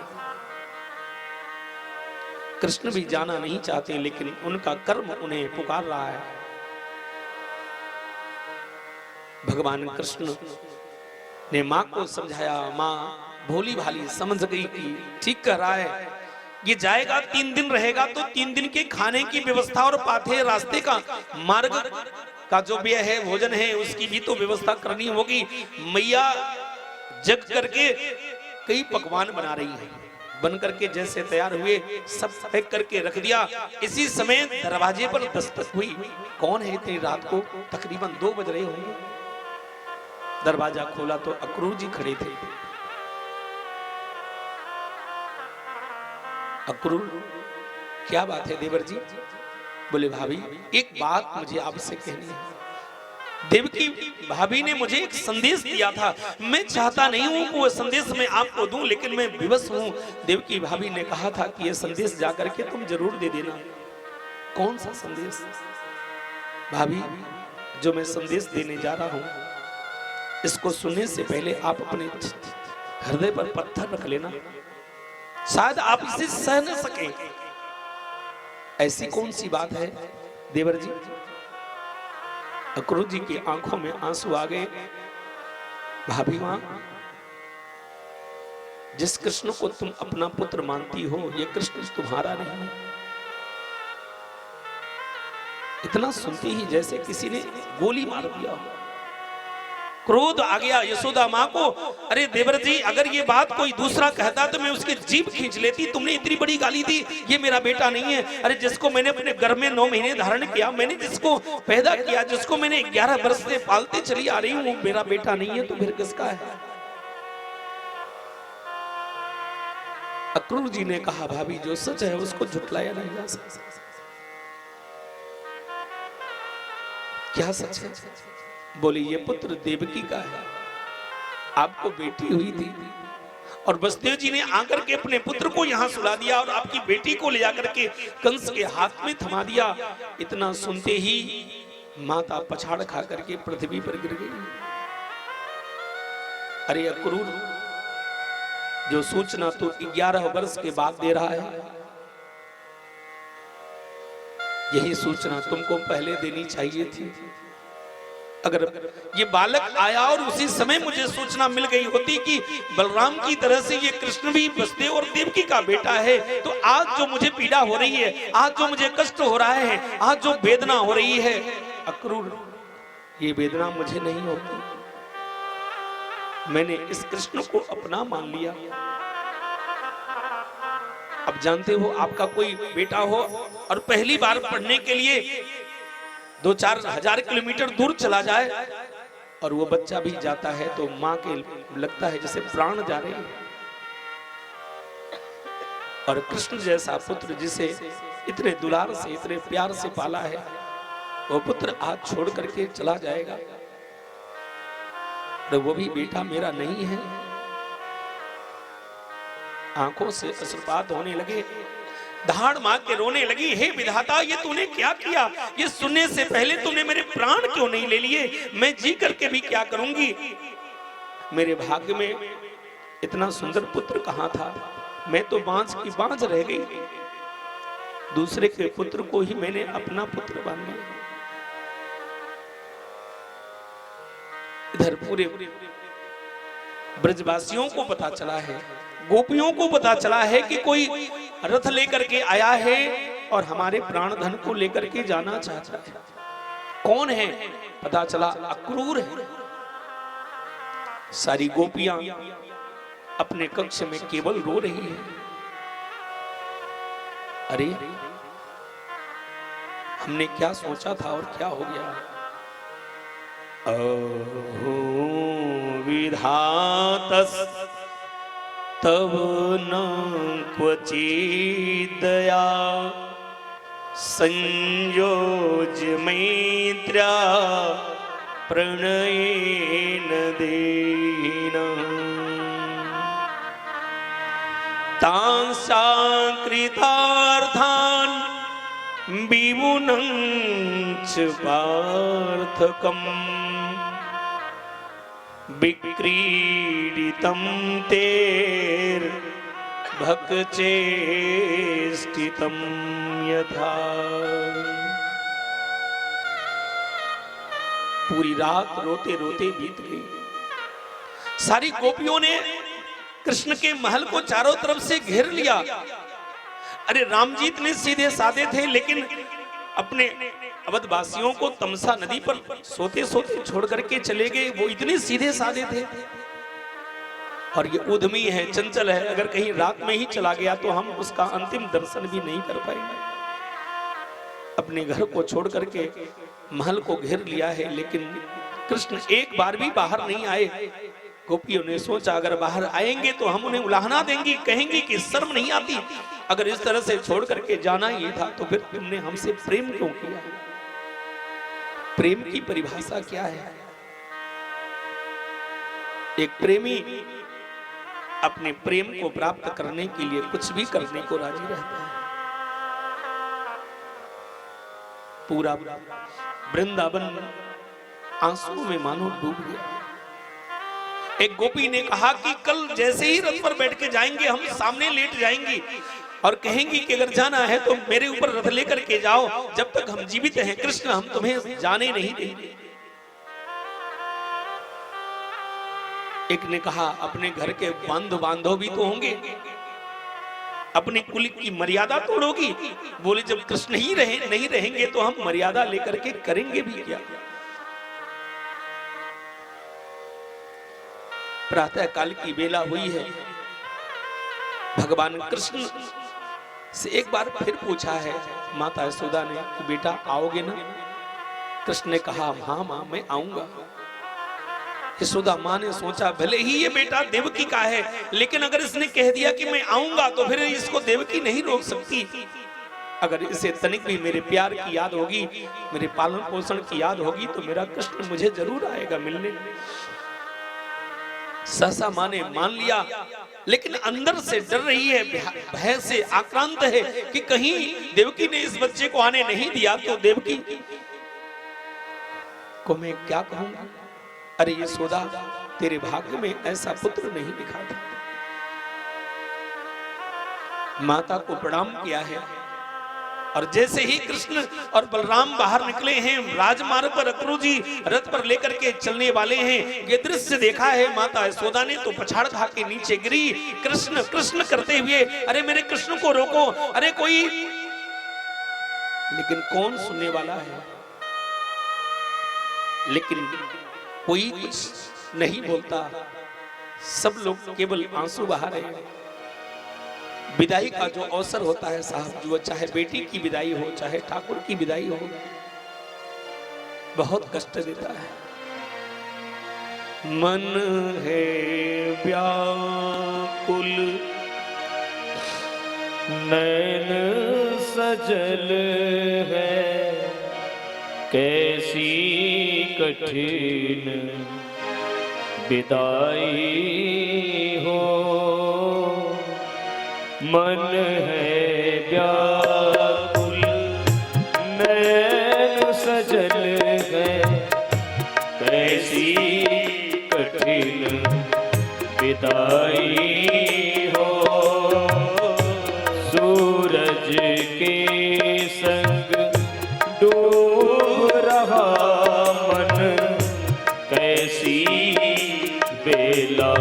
कृष्ण भी जाना नहीं चाहते, लेकिन उनका कर्म उन्हें पुकार रहा है। भगवान कृष्ण ने मां को समझाया, मां भोली भाली समझ गई कि ठीक कह रहा है, ये जाएगा 3 दिन रहेगा तो 3 दिन के खाने की व्यवस्था और पाथे रास्ते का मार्ग का जो व्यय है, भोजन है, उसकी भी तो व्यवस्था करनी होगी। मैया जग करके कई पकवान बना रही है, बन करके जैसे तैयार हुए सब पैक करके रख दिया। इसी समय दरवाजे पर दस्तक हुई। कौन है इतनी रात को? तकरीबन 2 बज रहे होंगे। दरवाजा खोला तो अक्रूर जी खड़े थे। अक्रूर, क्या बात है देवर जी? बोले, भाभी एक बात मुझे आपसे कहनी है। देवकी भाभी ने मुझे एक संदेश दिया था, मैं चाहता नहीं हूं कि वो संदेश मैं आपको दूं, लेकिन मैं विवश हूं। देवकी भाभी ने कहा था कि ये संदेश जाकर के तुम जरूर दे देना। कौन सा संदेश? भाभी, जो मैं संदेश देने जा रहा हूं, इसको सुनने से पहले आप अपने हृदय पर पत्थर रख लेना, शायद आप इसे सह न सके। ऐसी कौन सी बात है देवर जी, अक्रूर जी की आंखों में आंसू आ गए। भाभी मां, जिस कृष्ण को तुम अपना पुत्र मानती हो, ये कृष्ण तुम्हारा नहीं है। इतना सुनते ही जैसे किसी ने गोली मार दिया हो। क्रोध आ गया यशोदा मां को। अरे देवर जी, अगर ये बात कोई दूसरा कहता तो मैं उसकी जीभ खींच लेती। तुमने इतनी बड़ी गाली दी, ये मेरा बेटा नहीं है। अरे जिसको मैंने अपने घर में 9 महीने धारण किया, मैंने जिसको पैदा किया, जिसको मैंने 11 वर्ष से पालते चली आ रही हूं, वो मेरा बेटा नहीं है, तो फिर किसका है? अक्रूर जी ने कहा, भाभी जो सच है उसको झुटलाया नहीं जा सकता। क्या सच है? बोली, ये पुत्र देवकी का है, आपको बेटी हुई थी और वसुदेव जी ने आकर के अपने पुत्र को यहां सुला दिया और आपकी बेटी को ले जाकर के कंस के हाथ में थमा दिया। इतना सुनते ही माता पछाड़ खा करके पृथ्वी पर गिर गई। अरे अक्रूर, जो सूचना तो 11 वर्ष के बाद दे रहा है, यही सूचना तुमको पहले देनी चाहिए थी। अगर ये बालक आया और उसी समय मुझे सूचना मिल गई होती कि बलराम की तरह से ये कृष्ण भी वसुदेव और देवकी का बेटा है, तो आज जो मुझे पीड़ा हो रही है, आज जो मुझे कष्ट हो रहा है, आज जो वेदना हो रही है, अक्रूर, ये वेदना मुझे नहीं होती। मैंने इस कृष्ण को अपना मान लिया। अब जानते हो, आपका कोई बेटा हो और पहली बार पढ़ने के लिए 2-4 हजार किलोमीटर दूर चला जाए और वो बच्चा भी जाता है तो मां के लगता है जैसे प्राण जा रहे हैं। और कृष्ण जैसा पुत्र जिसे इतने दुलार से, इतने प्यार से पाला है, वो पुत्र आज छोड़ करके चला जाएगा, तो वो भी बेटा मेरा नहीं है। आंखों से अश्रुपात होने लगे, धाड़ मार के रोने लगी। हे विधाता, ये तूने क्या किया? ये सुनने से पहले तूने मेरे प्राण क्यों नहीं ले लिए? मैं जी करके भी क्या करूंगी? मेरे भाग्य में इतना सुंदर पुत्र कहां था? मैं तो बांझ की बांझ रह गई। दूसरे के पुत्र को ही मैंने अपना पुत्र मान लिया। इधर पूरे ब्रजवासियों को पता चला है, गोपियों को पता चला है कि कोई रथ लेकर के आया है और हमारे प्राण धन को लेकर के जाना चाहता है। कौन है? पता चला अक्रूर है। सारी गोपियां अपने कक्ष में केवल रो रही है। अरे हमने क्या सोचा था और क्या हो गया? अहो विधातस तब न क्वचिदया संयोज मैत्र्या प्रणयेन देहिना तांसा कृतार्थान विमुनं च पार्थकम् विक्रीडितं तेर भक्चेष्टितं यथा। पूरी रात रोते रोते बीत गई। सारी गोपियों ने कृष्ण के महल को चारों तरफ से घेर लिया। अरे राम जी इतने सीधे साधे थे, लेकिन अपने अवधवासियों को तमसा नदी पर सोते सोते छोड़ करके चले गए। वो इतने सीधे साधे थे। और ये उद्यमी है, चंचल है, अगर कहीं रात में ही चला गया तो हम उसका अंतिम दर्शन भी नहीं कर पाएंगे। अपने घर को छोड़ करके महल को घेर लिया है, लेकिन कृष्ण एक बार भी बाहर नहीं आए। गोपियों ने सोचा अगर बाहर आएंगे तो हम उन्हें उलाहना देंगी, कहेंगी कि शर्म नहीं आती। अगर इस तरह से छोड़ करके जाना ही था तो फिर तुमने हमसे प्रेम क्यों किया? प्रेम की परिभाषा क्या है? एक प्रेमी अपने प्रेम को प्राप्त करने के लिए कुछ भी करने को राजी रहता है। पूरा वृंदावन आंसुओं में मानो डूब गया। एक गोपी ने कहा कि कल जैसे ही रथ पर बैठ के जाएंगे हम सामने लेट जाएंगी। और कहेंगी कि अगर जाना है तो मेरे ऊपर रथ लेकर के जाओ, जब तक हम जीवित हैं कृष्ण हम तुम्हें जाने नहीं देंगे। एक ने कहा अपने घर के बांधव भी तो होंगे, अपने कुल की मर्यादा तोड़ोगी? बोले जब कृष्ण ही नहीं रहेंगे तो हम मर्यादा लेकर के करेंगे भी क्या? प्रातः काल की बेला हुई है, भगवान कृष्ण से एक बार फिर पूछा है माता यशोदा ने कि बेटा आओगे ना? कृष्ण ने कहा हाँ मां मैं आऊंगा। यशोदा मां ने सोचा भले ही ये बेटा देवकी का है, लेकिन अगर इसने कह दिया कि मैं आऊंगा तो फिर इसको देवकी नहीं रोक सकती। अगर इसे तनिक भी मेरे प्यार की याद होगी, मेरे पालन पोषण की याद होगी तो मेरा कृष्ण मुझे जरूर आएगा मिलने। सहसा मां ने मान लिया, लेकिन अंदर से डर रही है, भय से आक्रांत है कि कहीं देवकी ने इस बच्चे को आने नहीं दिया तो देवकी को मैं क्या कहूंगा? अरे यशोदा तेरे भाग्य में ऐसा पुत्र नहीं लिखा था। माता को प्रणाम किया है और जैसे ही कृष्ण और बलराम बाहर निकले हैं, राजमार्ग पर अक्रूर जी रथ पर लेकर के चलने वाले हैं, ये दृश्य देखा है माता यशोदा ने तो पछाड़ खा के नीचे गिरी, कृष्ण कृष्ण करते हुए अरे मेरे कृष्ण को रोको, अरे कोई, लेकिन कौन सुनने वाला है? लेकिन कोई कुछ नहीं बोलता, सब लोग केवल आंसू बहा रहे हैं। विदाई का जो अवसर होता है साहब, जो चाहे बेटी की विदाई हो चाहे ठाकुर की विदाई हो, बहुत कष्ट देता है। मन है व्याकुल नैन सजल है, कैसी कठिन विदाई हो। मन है व्याकुल नैन सजल है, कैसी कठिन विदाई हो। सूरज के संग डूब रहा मन, कैसी बेला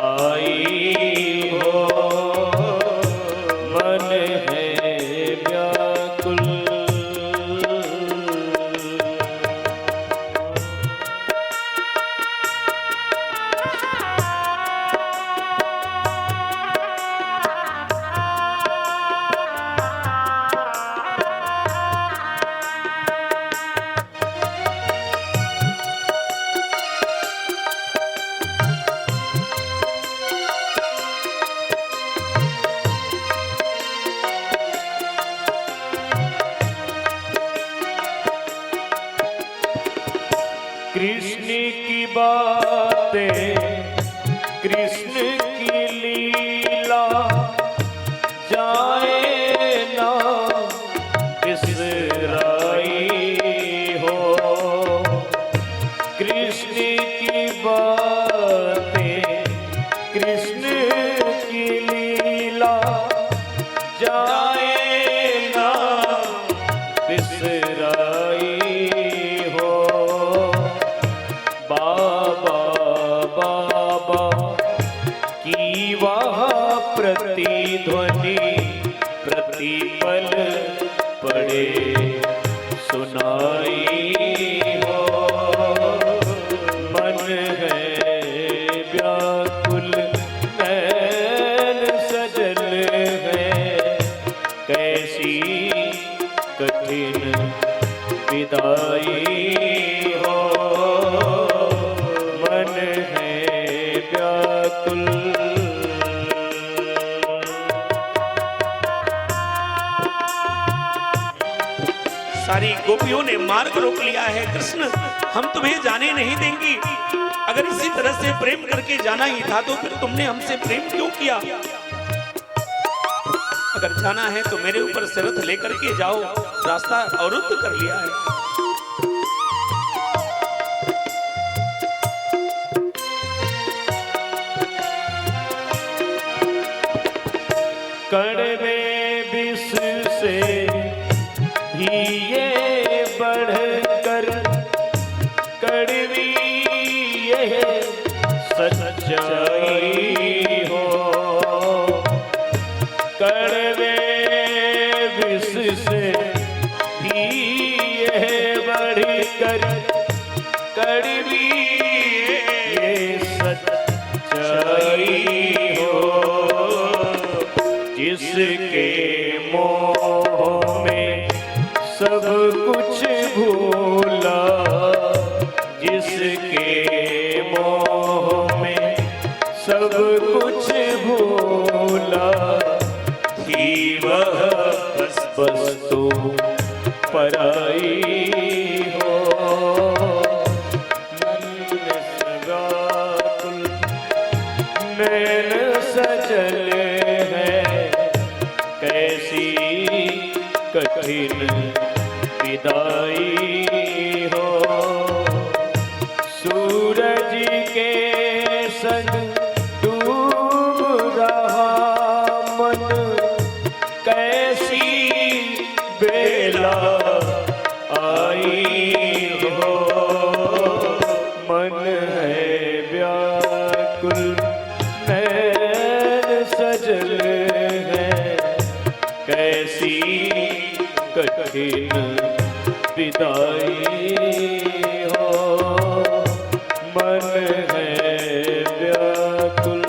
आई हो। मन है व्याकुल। कृष्ण की बातें, कृष्ण की लीला, जाए ना बिसराई हो। कृष्ण की बातें, कृष्ण की लीला, जाए ना बिसराई हो। बाबा बाबा की वहाँ प्रतिध्वनि प्रतिपल पड़े सुनाई हो। मन है व्याकुल नैन सजल है, कैसी कठिन विदाई हो। मन है व्याकुल। सारी गोपियों ने मार्ग रोक लिया है, कृष्ण हम तुम्हें जाने नहीं देंगी। अगर इसी तरह से प्रेम करके जाना ही था तो फिर तुमने हमसे प्रेम क्यों किया? अगर जाना है तो मेरे ऊपर से रथ लेकर के जाओ, रास्ता अवरुद्ध कर लिया है। कड़वे विष से भी ये बढ़कर कड़वी ये सच्चाई हो। कड़वे विष से भी ये बढ़कर कड़वी ये सच्चाई हो। जिसके मोह में सब कुछ भूला, जिसके मोह में सब कुछ भूला, थी वह वस्तु पराई हो। नैन सजल है कैसी कठिन विदाई हो। सूरज के संग डूब रहा मन, कैसी बेला आई हो। मन है व्याकुल नैन सजल है कैसी कठिन विदाई हो। मन है व्याकुल।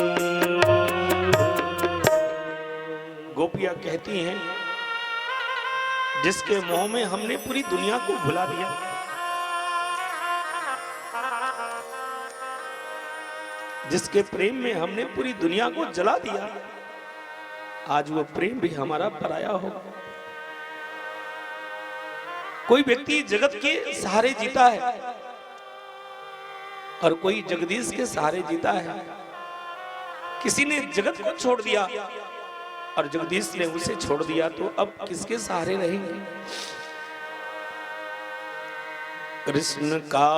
गोपियां कहती हैं जिसके मोह में हमने पूरी दुनिया को भुला दिया, जिसके प्रेम में हमने पूरी दुनिया को जला दिया, आज वो प्रेम भी हमारा पराया हो। कोई व्यक्ति जगत के सहारे जीता है और कोई जगदीश के सहारे जीता है। किसी ने जगत को छोड़ दिया और जगदीश ने उसे छोड़ दिया, तो अब किसके सहारे रहेंगे? कृष्ण का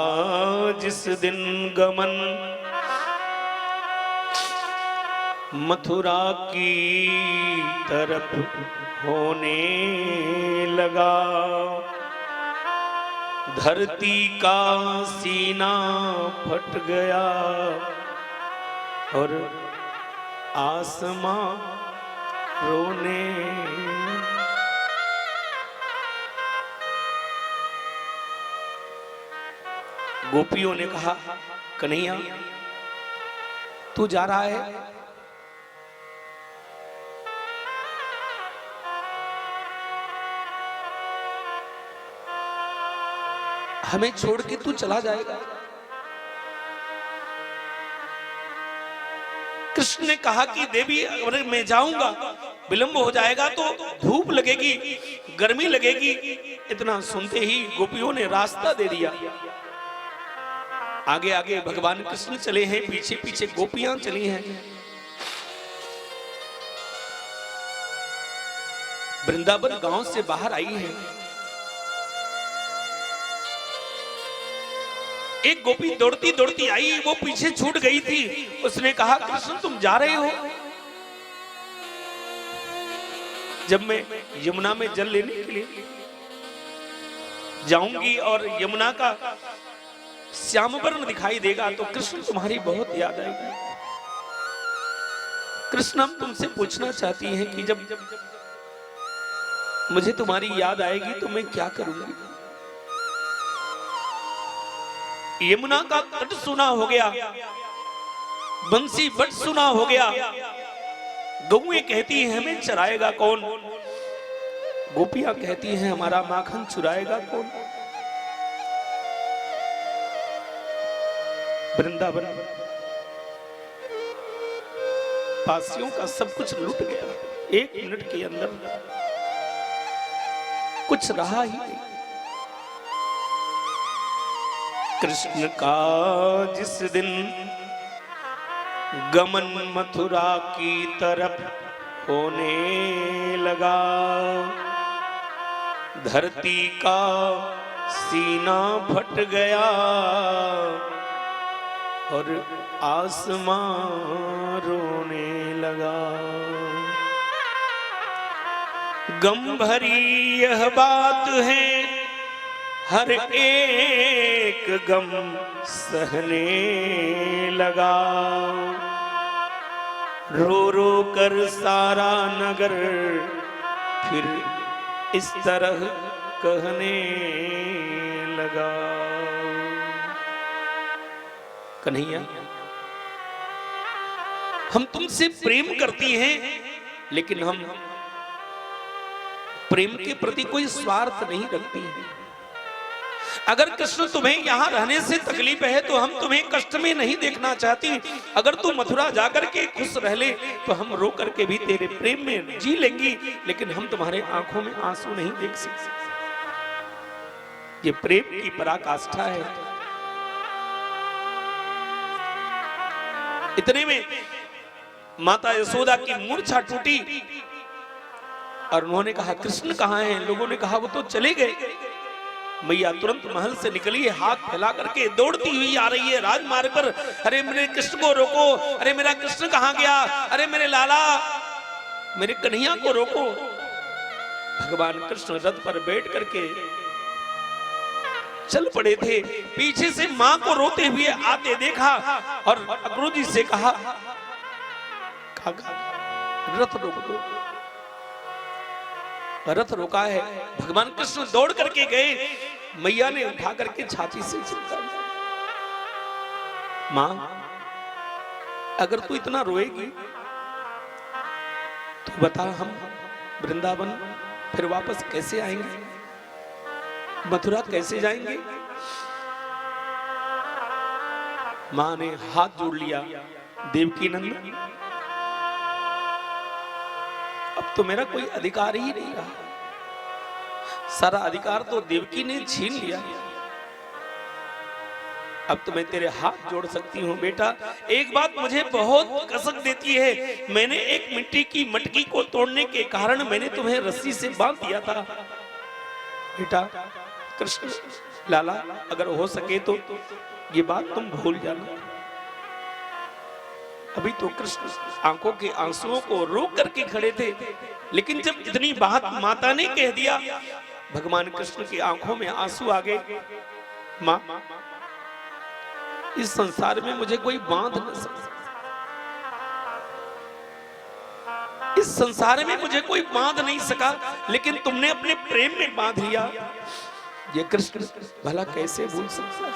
जिस दिन गमन मथुरा की तरफ होने लगा, धरती का सीना फट गया और आसमां रोने। गोपियों ने कहा, कन्हैया तू जा रहा है, हमें छोड़ के तू चला जाएगा? कृष्ण ने कहा कि देवी अगर मैं जाऊंगा विलंब हो जाएगा तो धूप लगेगी, गर्मी लगेगी। इतना सुनते ही गोपियों ने रास्ता दे दिया। आगे आगे भगवान कृष्ण चले हैं, पीछे पीछे गोपियां चली हैं। वृंदावन गांव से बाहर आई है। एक गोपी दौड़ती दौड़ती आई, वो पीछे छूट गई थी। उसने कहा, कृष्ण तुम जा रहे हो? जब मैं यमुना में जल लेने के लिए जाऊंगी और यमुना का श्याम वर्ण दिखाई देगा तो कृष्ण तुम्हारी बहुत याद आएगी। कृष्ण हम तुमसे पूछना चाहती हैं कि जब मुझे तुम्हारी याद आएगी तो मैं क्या करूंगी? यमुना का तट सुना हो गया, बंसी बट सुना हो गया। गौएं कहती हैं हमें चराएगा कौन? गोपियां कहती हैं हमारा माखन चुराएगा कौन? वृंदावन पासियों का सब कुछ लुट गया। एक मिनट के अंदर कुछ रहा ही नहीं। कृष्ण का जिस दिन गमन मथुरा की तरफ होने लगा, धरती का सीना फट गया और आसमां रोने लगा। गम भरी यह बात है, हर एक गम सहने लगा। रो रो कर सारा नगर फिर इस तरह कहने लगा। कन्हैया, हम तुमसे प्रेम करती हैं, लेकिन हम प्रेम के प्रति कोई स्वार्थ नहीं रखती हैं। अगर कृष्ण तुम्हें यहां रहने से तकलीफ है तो हम तुम्हें कष्ट में नहीं देखना चाहती। अगर तू मथुरा जाकर के खुश रह ले तो हम रो करके भी तेरे प्रेम में जी लेंगी, लेकिन हम तुम्हारे आंखों में आंसू नहीं देख सकते। ये प्रेम की पराकाष्ठा है। इतने में माता यशोदा की मूर्छा टूटी और उन्होंने कहा, कृष्ण कहाँ हैं? लोगों ने कहा वो तो चले गए। मैया तुरंत महल से निकली है, हाथ फैला करके दौड़ती हुई आ रही है राजमार्ग पर। अरे मेरे कृष्ण को रोको, अरे मेरा कृष्ण कहाँ गया? अरे मेरे लाला, मेरे कन्हैया को रोको। भगवान कृष्ण रथ पर बैठ करके चल पड़े थे। पीछे से मां को रोते हुए आते देखा और अक्रूर जी से कहा, रथ रोक दो। रथ रोका है। भगवान कृष्ण दौड़ करके गए, मैया ने उठा करके छाती से चिपका दिया। मां, अगर तू इतना रोएगी तो बता, हम वृंदावन फिर वापस कैसे आएंगे? मथुरा कैसे जाएंगे? मां ने हाथ जोड़ लिया, देवकी नंदन, अब तो मेरा कोई अधिकार ही नहीं रहा। सारा अधिकार तो देवकी ने छीन लिया। अब तो मैं तेरे हाथ जोड़ सकती हूँ। बेटा, एक बात मुझे बहुत कसक देती है, मैंने एक मिट्टी की मटकी को तोड़ने के कारण मैंने तुम्हें रस्सी से बांध दिया था। बेटा कृष्ण, लाला, अगर हो सके तो ये बात तुम भूल जाना। अभी तो कृष्ण आंखों के आंसुओं को रोक करके खड़े थे, लेकिन जब इतनी बात माता ने कह दिया, भगवान कृष्ण की आंखों में आंसू आ गए। मां, इस संसार में मुझे कोई बांध न सकता, इस संसार में मुझे कोई बांध नहीं सका, लेकिन तुमने अपने प्रेम में बांध लिया। ये कृष्ण भला कैसे भूल सकता है?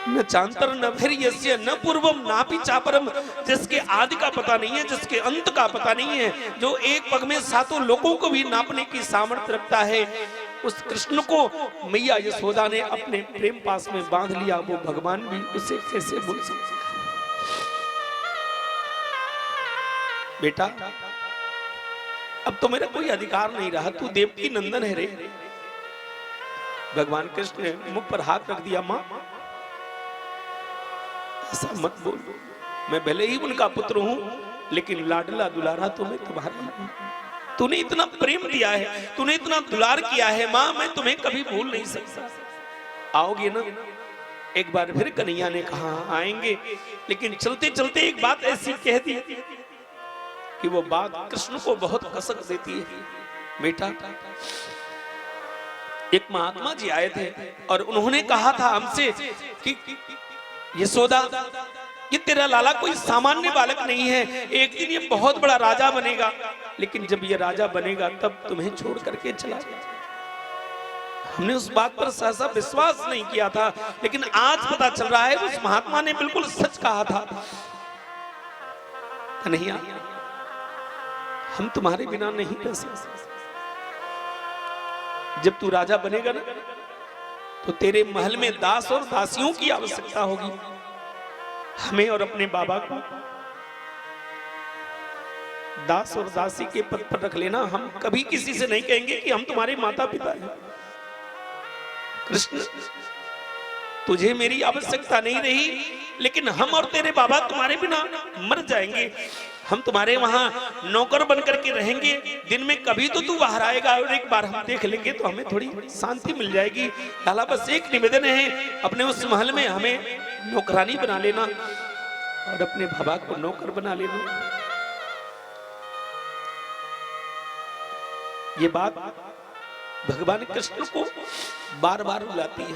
न चांतर न भैर्यस्य न पूर्वम नापि चापरम, जिसके आदि का पता नहीं है, जिसके अंत का पता नहीं है, जो एक पग में सातों लोगों को भी नापने की सामर्थ्य रखता है, उस कृष्ण को मैया यशोदा ने अपने प्रेम पास में बांध लिया। वो भगवान भी उसे कैसे भूल सकता है? बेटा, अब तो मेरा कोई अधिकार नहीं रहा, तू देवकी नंदन है रे। भगवान कृष्ण ने मुख पर हाथ रख दिया। मां, ऐसा मत बोल, मैं भले ही उनका पुत्र हूं, लेकिन लाडला दुलारा तो मैं तुम्हारा हूं। तूने इतना प्रेम दिया है, तूने इतना दुलार किया है मां, मैं तुम्हें कभी भूल नहीं सकता। आओगे ना? एक बार फिर कन्हैया ने कहा, आएंगे, लेकिन चलते चलते एक बात ऐसी कह दी कि वो बात कृष्ण को बहुत कसक देती है। बेटा, एक महात्मा जी आए थे और उन्होंने कहा था हमसे कि यशोदा, ये तेरा लाला कोई सामान्य बालक नहीं है, एक दिन ये बहुत बड़ा राजा बनेगा, लेकिन जब ये राजा बनेगा तब तुम्हें छोड़ करके चला जाएगा। हमने उस बात पर सहसा विश्वास नहीं किया था, लेकिन आज पता चल रहा है उस महात्मा ने बिल्कुल सच कहा था। कन्हैया, हम तुम्हारे बिना नहीं रह सकते। जब तू राजा बनेगा ना, तो तेरे महल में दास और दासियों की आवश्यकता होगी। हमें और अपने बाबा को दास और दासी के पद पर रख लेना। हम कभी किसी से नहीं कहेंगे कि हम तुम्हारे माता पिता हैं। कृष्ण, तुझे मेरी आवश्यकता नहीं रही, लेकिन हम और तेरे बाबा तुम्हारे बिना मर जाएंगे। हम तुम्हारे वहां नौकर बनकर के रहेंगे। दिन में कभी तो तू बाहर आएगा और एक बार हम देख लेंगे तो हमें थोड़ी शांति मिल जाएगी। लाला, बस एक निवेदन है, अपने उस महल में हमें नौकरानी बना लेना और अपने बाबा को नौकर बना लेना। ये बात भगवान कृष्ण को बार बार बुलाती है।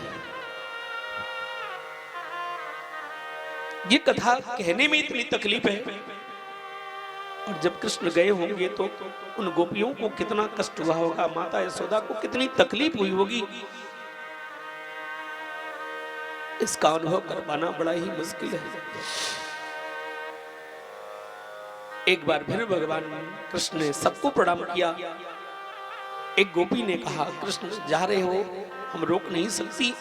ये कथा कहने में इतनी तकलीफ है, और जब कृष्ण गए होंगे तो उन गोपियों को कितना कष्ट हुआ होगा, माता यशोदा को कितनी तकलीफ हुई होगी, इसका अनुभव कर पाना बड़ा ही मुश्किल है। एक बार फिर भगवान कृष्ण ने सबको प्रणाम किया। एक गोपी ने कहा, कृष्ण जा रहे हो, हम रोक नहीं सकती,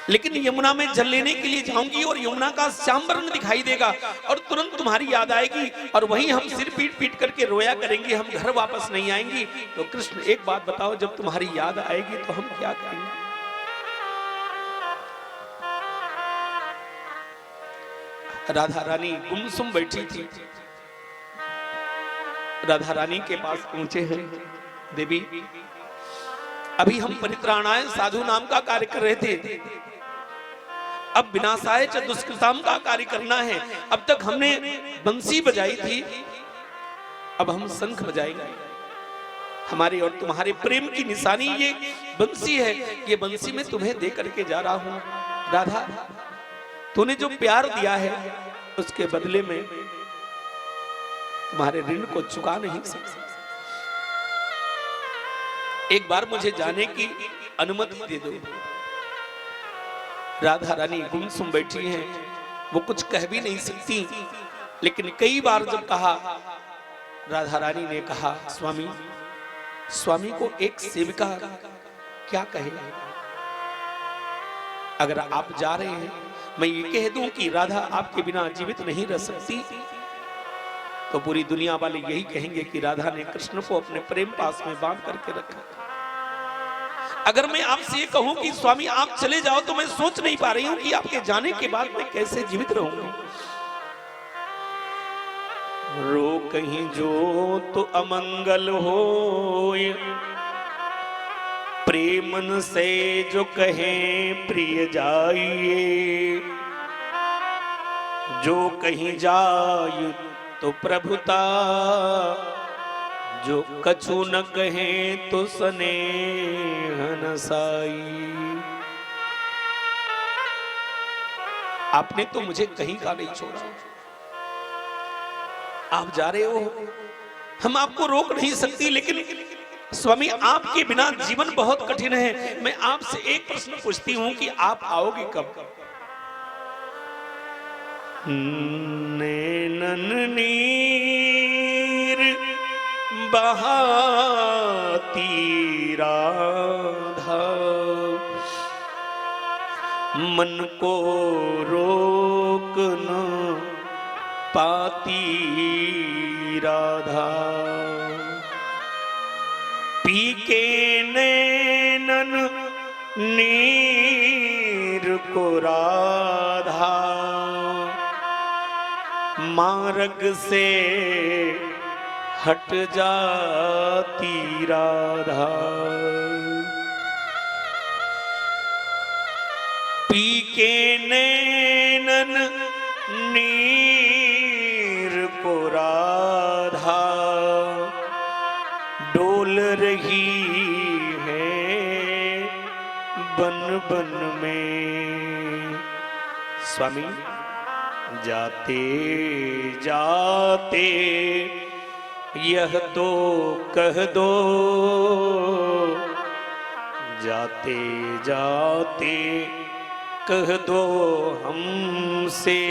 लेकिन यमुना में जल लेने के लिए जाऊंगी और यमुना का श्याम वर्ण दिखाई देगा और तुरंत तुम्हारी याद आएगी और वहीं हम सिर पीट पीट करके रोया करेंगे, हम घर वापस नहीं आएंगी। तो कृष्ण एक बात बताओ, जब तुम्हारी याद आएगी तो हम क्या करेंगे? राधा रानी गुमसुम बैठी थी। राधा रानी के पास पहुंचे हैं, देवी अभी हम परित्राणाय साधु नाम का कार्य कर रहे थे, अब विनाशाय च दुष्कृताम का कार्य करना है। अब तक हमने बंसी बजाई थी, अब हम शंख बजाएंगे। हमारे और तुम्हारे प्रेम की निशानी ये बंसी है, ये बंसी मैं तुम्हें दे करके जा रहा हूं। राधा, तूने जो प्यार दिया है उसके बदले में तुम्हारे ऋण को चुका नहीं सकता। एक बार मुझे जाने की अनुमति दे दो। राधा रानी गुमसुम बैठी हैं, वो कुछ कह भी नहीं सकती, लेकिन कई बार जब कहा, राधा रानी ने कहा, स्वामी, स्वामी को एक सेविका क्या कहे? अगर आप जा रहे हैं, मैं ये कह दूं कि राधा आपके बिना जीवित नहीं रह सकती, तो पूरी दुनिया वाले यही कहेंगे कि राधा ने कृष्ण को अपने प्रेम पास में बांध करके रखा। अगर मैं आपसे ये कहूं कि स्वामी आप चले जाओ, तो मैं सोच नहीं पा रही हूं कि आपके जाने के बाद मैं कैसे जीवित रहूंगी। रो कहीं जो तो अमंगल होय, प्रेमन से जो कहे प्रिय जाइए, जो कहीं जाय तो प्रभुता, जो कछु न कहे तो स्नेह न साई। आपने तो मुझे कहीं का नहीं छोड़ा, आप जा रहे हो, हम आपको रोक नहीं सकती, लेकिन स्वामी आपके बिना जीवन बहुत कठिन है। मैं आपसे एक प्रश्न पूछती हूं कि आप आओगे कब? नैनन नीर बहाती राधा, मन को रोक न पाती राधा, पी के नैनन नीर को राधा, मार्ग से हट जाती राधा। पी के नैनन नीर को राधा, डोल रही है बन बन में। स्वामी जाते जाते यह तो कह दो, जाते जाते कह दो हमसे,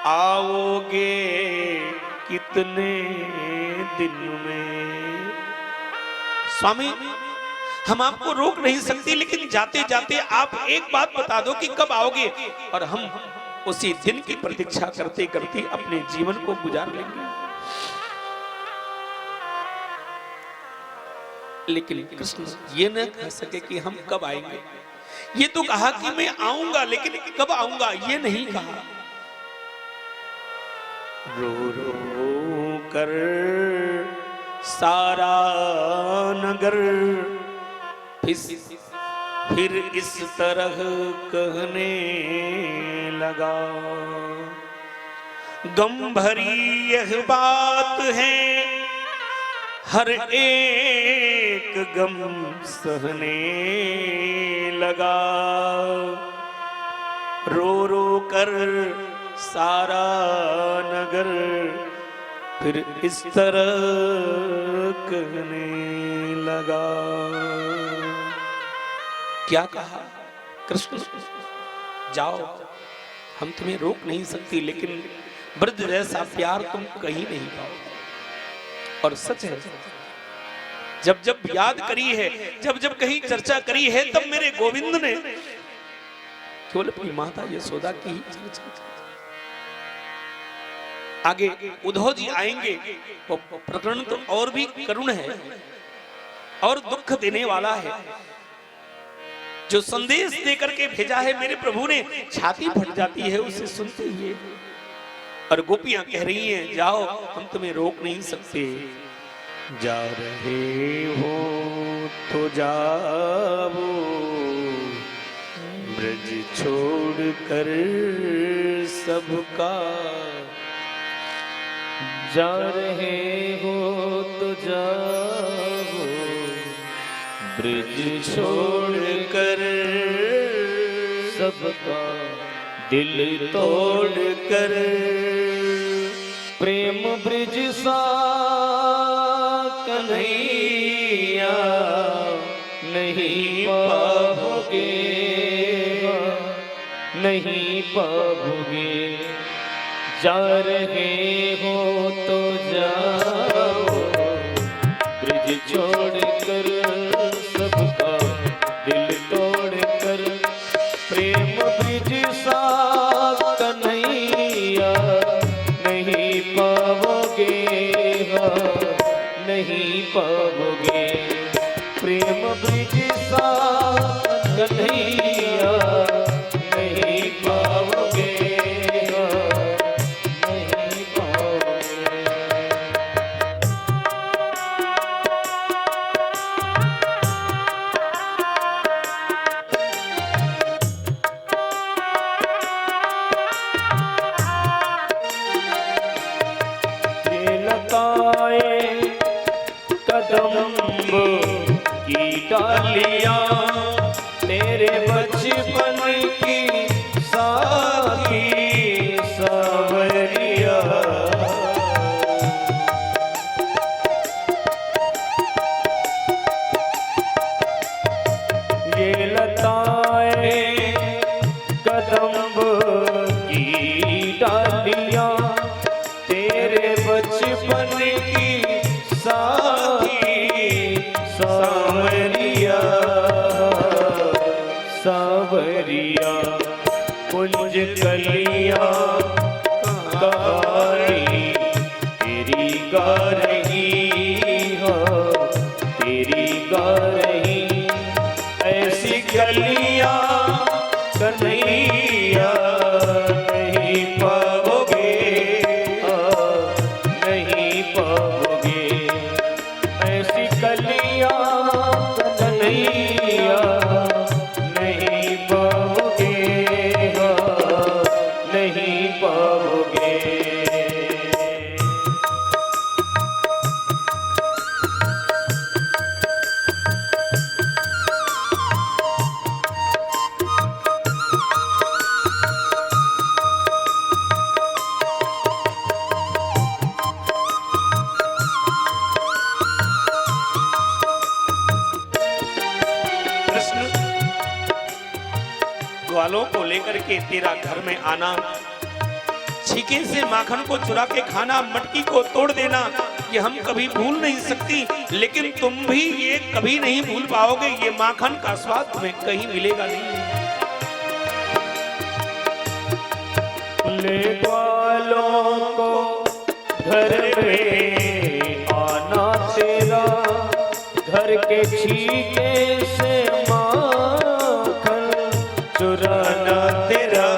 आओगे कितने दिन में। स्वामी हम आपको रोक नहीं सकते, लेकिन जाते जाते आप एक बात बता दो कि कब आओगे, और हम उसी दिन की प्रतीक्षा करते करते अपने जीवन को गुजार लेंगे। लेकिन कृष्ण ये न कह सके कि हम कब आएंगे। ये तो कहा कि मैं आऊंगा, लेकिन कब आऊंगा ये नहीं कहा। रो रो कर सारा नगर फिर इस तरह कहने लगा, गम भरी यह बात है हर एक गम सहने लगा, रो रो कर सारा नगर फिर इस तरह कहने लगा। क्या कहा कृष्ण, जाओ हम तुम्हें रोक नहीं सकती, लेकिन ब्रज जैसा प्यार तुम कहीं नहीं पाओ। और सच है, जब जब याद करी है, जब जब कहीं चर्चा करी है, तब मेरे गोविंद ने केवल अपनी माता यशोदा की ही चर्चा की। आगे उद्धव जी आएंगे, वो प्रकरण तो और भी करुण है और दुख देने वाला है। जो संदेश देकर के भेजा है मेरे प्रभु ने, छाती फट जाती है उसे सुनते हुए। और गोपियां कह रही हैं, जाओ हम तुम्हें रोक नहीं सकते। जा रहे हो तो जाओ, ब्रज छोड़ कर सबका। जा रहे हो तो जाओ, ब्रज छोड़ कर सबका दिल तोड़ कर। प्रेम ब्रिज सा कन्हैया नहीं पाओगे, नहीं पाओगे। जा रहे हो तो जाओ, ब्रिज छोड़ कर सबका दिल तोड़ कर। प्रेम ब्रिज सा कन्हैया नहीं पाओगे, नहीं पाओगे। प्रेम ब्रिज सा कन्हैया नहीं पाओगे, नहीं पाओगे। ये लताए कदम्ब की डालियां तेरे बचपन की साथी सावरिया। ये लताए कदम्ब की डालियां तेरे बचपन की साथी सावरिया, सावरिया। कुंज कलियां कहानी तेरी गा रही हो, तेरी गा रही। ऐसी कलियां कन्हैया नहीं पाओगे, नहीं पाओगे। ऐसी कलियां कन्हैया नहीं पाओगे, नहीं पाओगे। कृष्ण, ग्वालों को लेकर के तेरा घर में आना, छीके से माखन को चुरा के खाना, मटकी को तोड़ देना, ये हम कभी भूल नहीं सकती। लेकिन तुम भी ये कभी नहीं भूल पाओगे। ये माखन का स्वाद तुम्हें कहीं मिलेगा नहीं। ले ग्वालों को घर में आना तेरा, घर के छीके से माखन चुराना तेरा।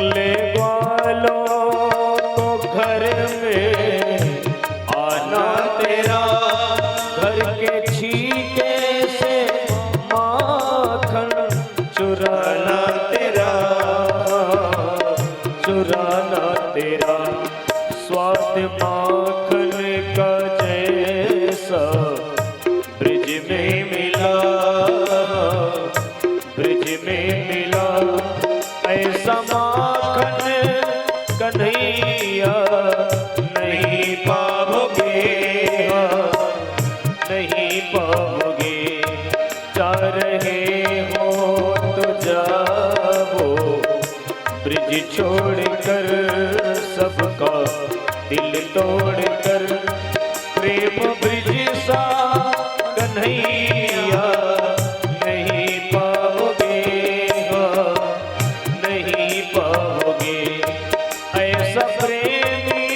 ले ग्वालों को घर में आना तेरा, घर के छीके से माखन चुराना तेरा। स्वाद माखन का जैसा ब्रिज में मिला, ब्रिज में मिला ऐसा माखन कन्हैया नहीं पाओगे, नहीं पाओगे। जा रहे हो तो जाओ ब्रिज छोड़कर, सबका दिल तोड़कर। प्रेम ब्रिज सा कन्हैया नहीं पाओगे, नहीं पाओगे। ऐसा प्रेमी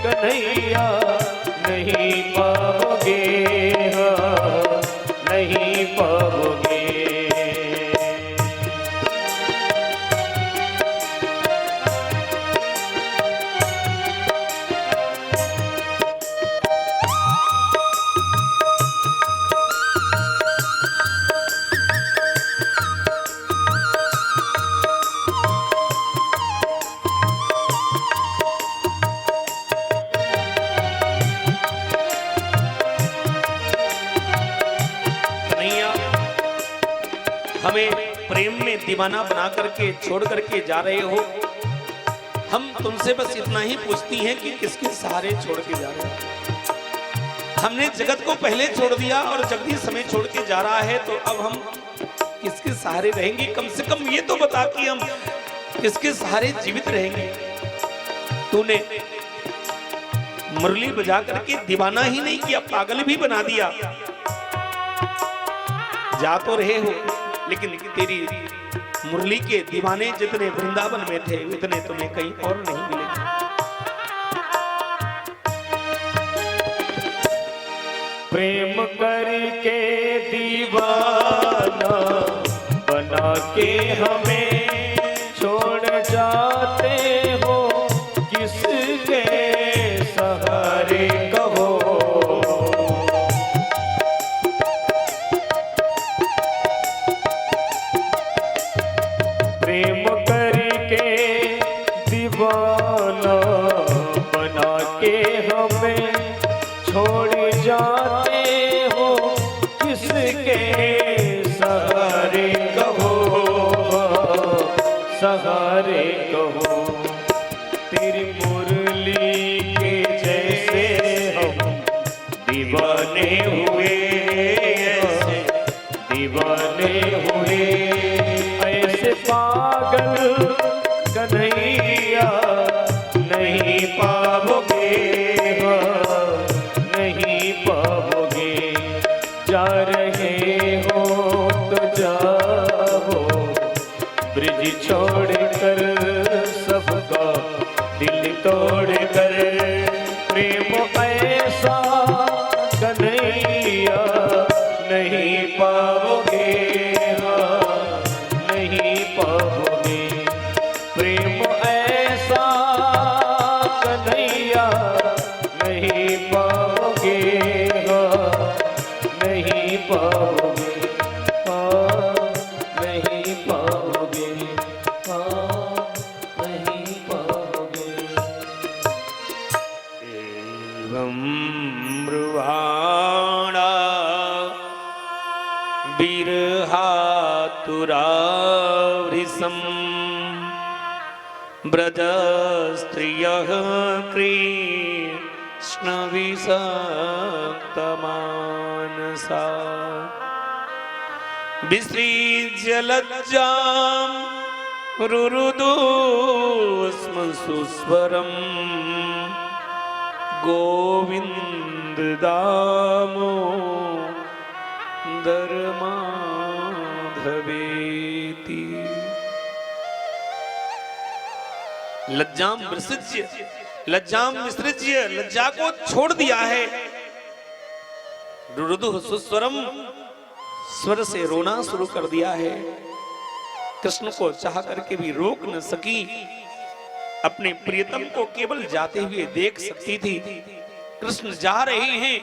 कन्हैया नहीं पाओगे, नहीं पाओगे। हमें प्रेम में दीवाना बना करके छोड़ करके जा रहे हो। हम तुमसे बस इतना ही पूछती हैं कि किसके सहारे छोड़ के जा रहे हो। हमने जगत को पहले छोड़ दिया और जगदीश हमें छोड़ के जा रहा है, तो अब हम किसके सहारे रहेंगे? कम से कम ये तो बता कि हम किसके सहारे जीवित रहेंगे। तूने मुरली बजा करके दीवाना ही नहीं किया, पागल भी बना दिया। जा तो रहे हो, लेकिन तेरी मुरली के दीवाने जितने वृंदावन में थे उतने तुम्हें कहीं और नहीं मिलेंगे। प्रेम करके दीवाना बना के हमें छोड़ जाते हो, किसके सहारे कहो। प्रेम करके दीवाना बना के हमें छोड़ जाते हो, किसके सहारे कहो, सहारे कहो। तेरी मुरली के जैसे हम दीवाने हुए, ऐसे दीवाने हुए। ऐसे पागल कन्हैया नहीं पाओगे, नहीं पाओगे। जा रहे हो तो जाओ ब्रिज छोड़कर, सबका दिल तोड़कर। प्रेम ऐसा कन्हैया नहीं पाओगे, नहीं पाओगे। प्रेम ऐसा कन्हैया नहीं पाओगे, नहीं पाओगे, नहीं पाओगे, नहीं पाओगे। एवं ब्रुवाणा बिरहातुरावृषम् ब्रज स्त्रियः कृष्णविषक्तमानसा विसृज्य लज्जां रुरुदु स्म सुस्वरम् गोविंद दामोदर माधवेति। लज्जाम विसृज्य, लज्जाम विसृज्य, लज्जा को छोड़ दिया है। रुरुदु सुस्वरम, स्वर से रोना शुरू कर दिया है। कृष्ण को चाह करके भी रोक न सकी, अपने प्रियतम को केवल जाते हुए देख सकती थी। कृष्ण जा रहे हैं,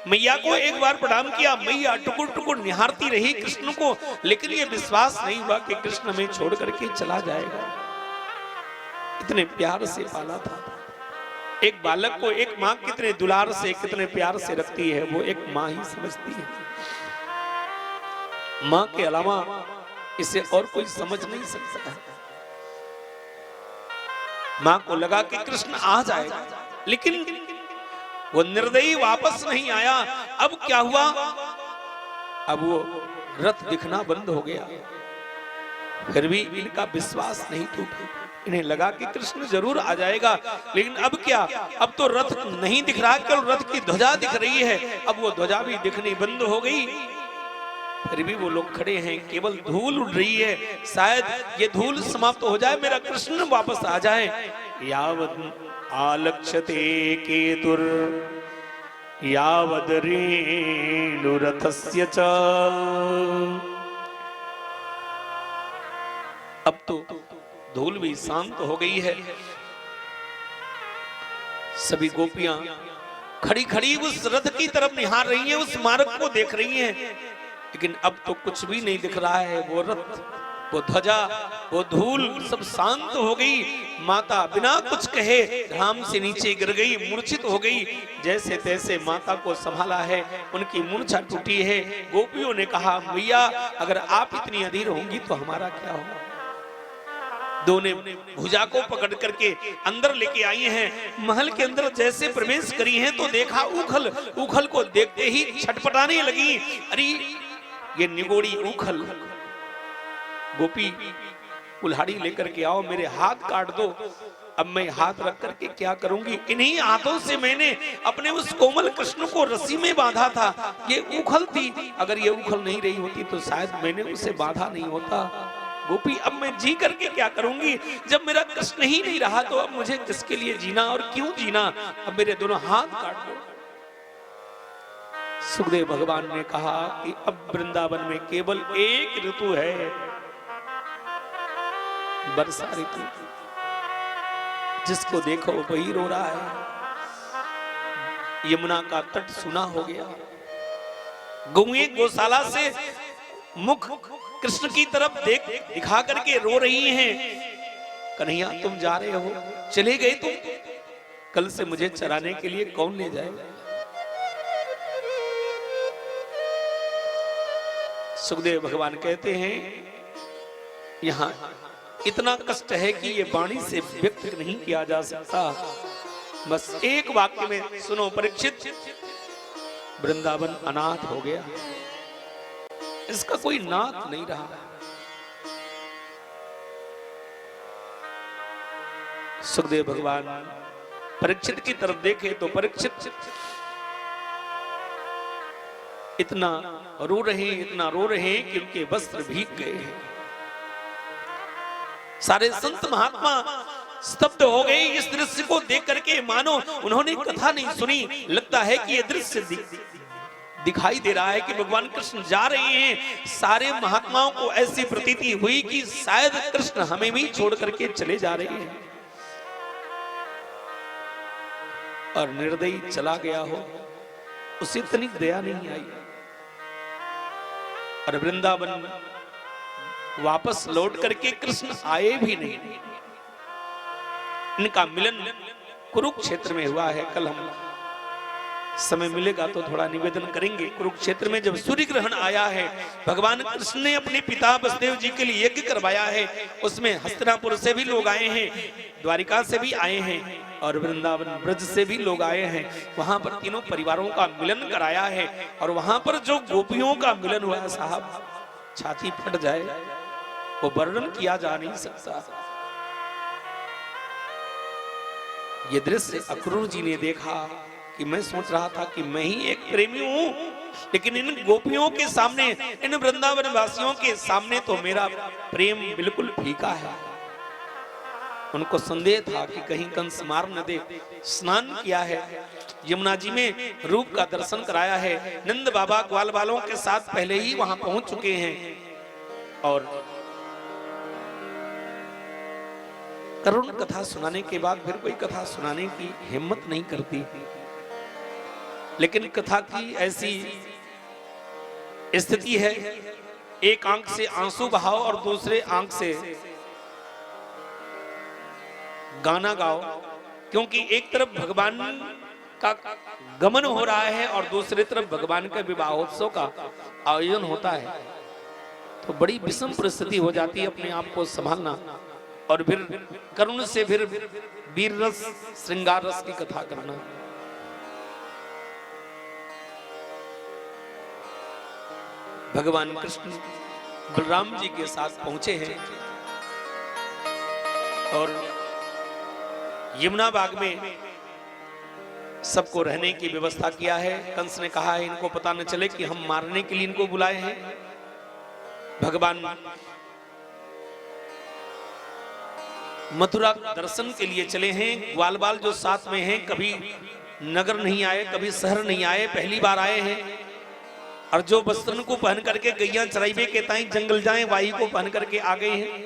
मैया को एक बार प्रणाम किया। मैया टुकुर टुकुर निहारती रही कृष्ण को, लेकिन ये विश्वास नहीं हुआ कि कृष्ण में छोड़ करके चला जाएगा। इतने प्यार से पाला था। एक बालक को एक माँ कितने दुलार से कितने प्यार से रखती है, वो एक माँ ही समझती है। माँ के अलावा इसे और कोई समझ नहीं सकता है। माँ को लगा कि कृष्ण आ जाएगा, लेकिन वो निर्दयी वापस नहीं आया। अब क्या हुआ? अब वो रथ दिखना बंद हो गया। फिर भी इनका विश्वास नहीं टूटा। इन्हें लगा कि कृष्ण जरूर आ जाएगा, लेकिन अब क्या? अब तो रथ नहीं दिख रहा, केवल रथ की ध्वजा दिख रही है। अब वो ध्वजा भी दिखनी बंद हो गई। फिर भी वो लोग खड़े हैं, केवल धूल उड़ रही है। शायद ये धूल समाप्त हो जाए, मेरा कृष्ण वापस आ जाए। यावद आलक्ष्यते केतुर यावद रेणुरथस्य च। अब तो धूल भी शांत हो गई है। सभी गोपियां खड़ी खड़ी उस रथ की तरफ निहार रही हैं, उस मार्ग को देख रही हैं, लेकिन अब तो कुछ भी नहीं दिख रहा है। वो रथ, वो ध्वजा, वो धूल सब शांत हो गई। माता बिना कुछ कहे धाम से नीचे गिर गई, मूर्छित हो गई। जैसे तैसे माता को संभाला है, उनकी मूर्छा टूटी है। गोपियों ने कहा, मैया अगर आप इतनी अधीर होंगी तो हमारा क्या होगा? दो ने भुजा को पकड़ करके अंदर लेके आई हैं। महल के अंदर जैसे प्रवेश करी हैं तो देखा उखल। उखल को देखते ही छटपटाने लगी। अरे ये निगोड़ी उखल। गोपी कुल्हाड़ी लेकर के आओ, मेरे हाथ काट दो। अब मैं हाथ रख करके क्या करूंगी? इन्हीं हाथों से मैंने अपने उस कोमल कृष्ण को रस्सी में बांधा था। ये उखल थी, अगर ये उखल नहीं रही होती तो शायद मैंने उसे बांधा नहीं होता। गोपी अब मैं जी करके क्या करूंगी? जब मेरा कृष्ण ही नहीं रहा तो अब मुझे किसके लिए जीना और क्यों जीना? अब मेरे दोनों हाथ काट दो। सुखदेव भगवान ने कहा कि अब वृंदावन में केवल एक ऋतु है, वर्षा ऋतु। जिसको देखो वही रो रहा है। यमुना का तट सूना हो गया। गौएं गौशाला से मुख कृष्ण की तरफ दिखा करके रो रही हैं। कन्हैया तुम जा रहे हो, चले गए तुम, कल से मुझे चराने के लिए कौन ले जाएगा? सुखदेव भगवान कहते हैं, यहां इतना कष्ट है कि ये वाणी से व्यक्त नहीं किया जा सकता। बस एक वाक्य में सुनो परीक्षित, वृंदावन अनाथ हो गया, इसका कोई नाथ नहीं रहा। सुखदेव भगवान परीक्षित की तरफ देखे तो परीक्षित इतना रो रहे हैं कि उनके वस्त्र भीग गए हैं। सारे संत महात्मा स्तब्ध हो गए इस दृश्य को देख करके, मानो उन्होंने कथा नहीं सुनी। लगता है कि ये दृश्य दिखाई दे रहा है कि भगवान कृष्ण जा रहे हैं। सारे महात्माओं को ऐसी प्रतीति हुई कि शायद कृष्ण हमें भी छोड़ करके चले जा रहे हैं और निर्दयी चला गया हो, उसे इतनी दया नहीं आई। और वृंदावन वापस लौट करके कृष्ण आए भी नहीं। इनका मिलन कुरुक्षेत्र में हुआ है। कल हम समय मिलेगा तो थोड़ा निवेदन करेंगे। कुरुक्षेत्र में जब सूर्य ग्रहण आया है, भगवान कृष्ण ने अपने पिता वसुदेव जी के लिए यज्ञ करवाया है। उसमें हस्तिनापुर से भी लोग आए हैं, द्वारिका से भी आए हैं और वृंदावन ब्रज से भी लोग आए हैं। वहां पर तीनों परिवारों का मिलन कराया है और वहां पर जो गोपियों का मिलन हुआ है, साहब छाती फट जाए, वो वर्णन किया जा नहीं सकता। ये दृश्य अक्रूर जी ने देखा कि मैं सोच रहा था कि मैं ही एक प्रेमी हूं, लेकिन इन गोपियों के सामने, इन वृंदावन वासियों के सामने तो मेरा प्रेम बिल्कुल फीका है। उनको संदेह था कि कहीं कंस मार न दे। स्नान किया है, यमुना जी में रूप का दर्शन कराया है। नंद बाबा ग्वाल बालों के साथ पहले ही वहां पहुंच चुके हैं और करुण कथा सुनाने के बाद फिर कोई कथा सुनाने की हिम्मत नहीं करती। लेकिन कथा की ऐसी स्थिति है, एक आंख से आंसू बहाओ और दूसरे आंख से गाना गाओ, क्योंकि एक तरफ भगवान का गमन हो रहा है और दूसरी तरफ भगवान के विवाहोत्सव का आयोजन होता है, तो बड़ी विषम परिस्थिति हो जाती है अपने आप को संभालना और फिर करुण से फिर वीर रस श्रृंगार रस की कथा करना। भगवान कृष्ण बलराम जी के साथ पहुंचे हैं और यमुना बाग में सबको रहने की व्यवस्था किया है। कंस ने कहा है इनको पता न चले कि हम मारने के लिए इनको बुलाए हैं। भगवान मथुरा दर्शन के लिए चले हैं। ग्वाल बाल जो साथ में हैं, कभी नगर नहीं आए, कभी शहर नहीं आए, पहली बार आए हैं। और जो वस्त्र को पहन करके गैया चराइबे के ताई जंगल जाए, वाही को पहन करके आ गए हैं।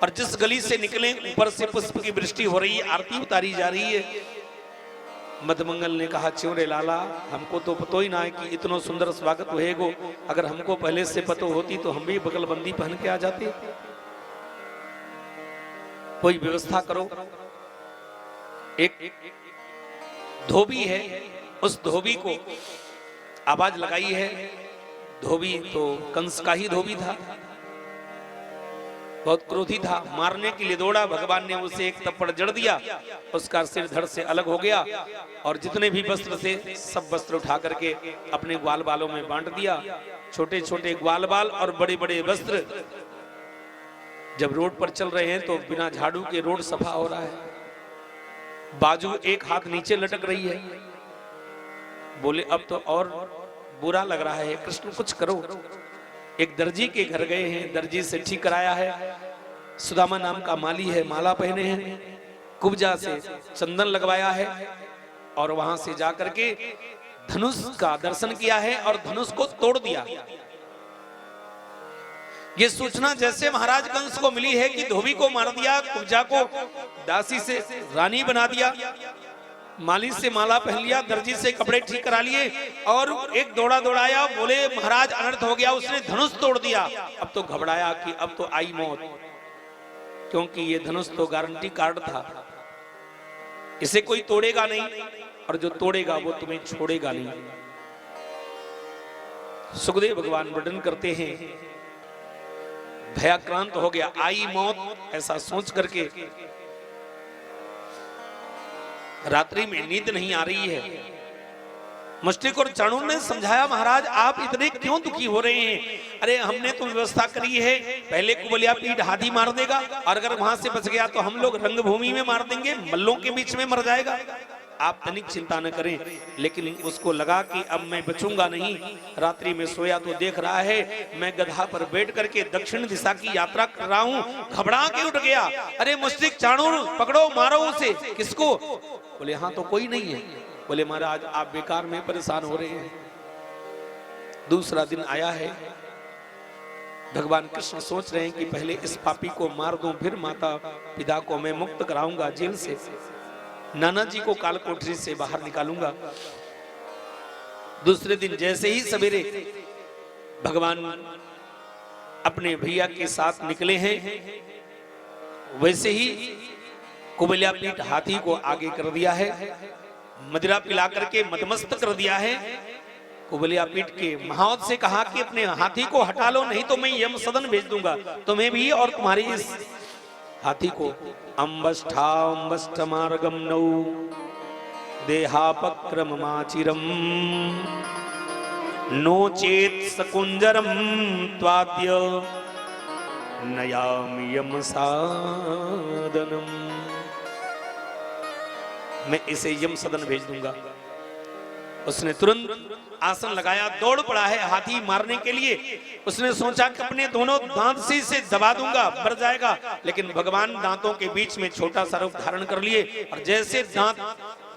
और जिस गली से निकले ऊपर से पुष्प की वृष्टि हो रही है, आरती उतारी जा रही है। मधुमंगल ने कहा च्यों रे लाला, हमको तो पतो ही ना है कि इतना सुंदर स्वागत होएगो। अगर हमको पहले से पतो होती तो हम भी बगलबंदी पहन के आ जाते। कोई व्यवस्था करो। एक धोबी है, उस धोबी को आवाज लगाई है। धोबी तो कंस का ही धोबी था, बहुत क्रोधी था, मारने के लिए दौड़ा। भगवान ने उसे एक थप्पड़ जड़ दिया, उसका सिर धड़ से अलग हो गया और जितने भी वस्त्र थे सब वस्त्र उठा करके अपने ग्वाल बालों में बांट दिया। छोटे छोटे ग्वाल बाल और बड़े बड़े वस्त्र। जब रोड पर चल रहे हैं तो बिना झाड़ू के रोड सफा हो रहा है, बाजू एक हाथ नीचे लटक रही है। बोले अब तो और बुरा लग रहा है, कृष्ण कुछ करो। एक दर्जी के घर गए हैं, दर्जी से ठीक कराया है। सुदामा नाम का माली है, माला पहने हैं, कुब्जा से चंदन लगवाया है और वहां से जाकर के धनुष का दर्शन किया है और धनुष को तोड़ दिया। ये सूचना जैसे महाराज कंस को मिली है कि धोबी को मार दिया, कुब्जा को दासी से रानी बना दिया, माली से माला पहन लिया, दर्जी से कपड़े ठीक करा लिए और एक दौड़ा दौड़ाया। बोले महाराज अनर्थ हो गया, उसने धनुष तोड़ दिया। अब तो घबराया कि अब तो आई मौत, क्योंकि ये धनुष तो गारंटी कार्ड था, इसे कोई तोड़ेगा नहीं और जो तोड़ेगा वो तुम्हें छोड़ेगा नहीं। सुखदेव भगवान वर्णन करते हैं भयाक्रांत हो गया, आई मौत ऐसा सोच करके रात्रि में नींद नहीं आ रही है। मुष्टिक और चाणूर ने समझाया महाराज आप इतने क्यों दुखी हो रहे हैं? अरे हमने तो व्यवस्था करी है, पहले कुबलिया पीठ हाथी मार देगा और अगर वहां से बच गया तो हम लोग रंगभूमि में मार देंगे, मल्लों के बीच में मर जाएगा। आप तनिक चिंता न करें। लेकिन उसको लगा कि अब मैं बचूंगा नहीं। रात्रि में सोया तो देख रहा है मैं गधा पर बैठ करके दक्षिण दिशा की यात्रा कर रहा हूँ, घबरा के उठ गया। अरे मुश्रिक चाणूर पकड़ो, मारो उसे। किसको? बोले हाँ तो कोई नहीं है। बोले महाराज आप बेकार में परेशान हो रहे हैं। दूसरा दिन आया है, भगवान कृष्ण सोच रहे हैं कि पहले इस पापी को मार दूं, फिर माता पिता को मैं मुक्त कराऊंगा जेल से, नाना जी को काल कोठरी से बाहर निकालूंगा। दूसरे दिन जैसे ही सवेरे भगवान अपने भैया के साथ निकले हैं, वैसे ही कुबलिया पीठ हाथी को आगे कर दिया है, मदिरा पिला करके मदमस्त कर दिया है। कुबलिया पीठ के महावत से कहा कि अपने हाथी को हटा लो, नहीं तो मैं यम सदन भेज दूंगा तुम्हें भी और तुम्हारी इस हाथी को। अम्बष्ठ मार्गम नौ देहापक्रममाचिरम नो चेत सकुंजरम त्वाद्य नयामि यम सादनम। मैं इसे यम सदन भेज दूंगा। उसने तुरंत आसन लगाया, दौड़ पड़ा है हाथी मारने के लिए। उसने सोचा कि अपने दोनों दांत से इसे दबा दूंगा, मर जाएगा। लेकिन भगवान दांतों के बीच में छोटा सा रूप धारण कर लिए और जैसे दांत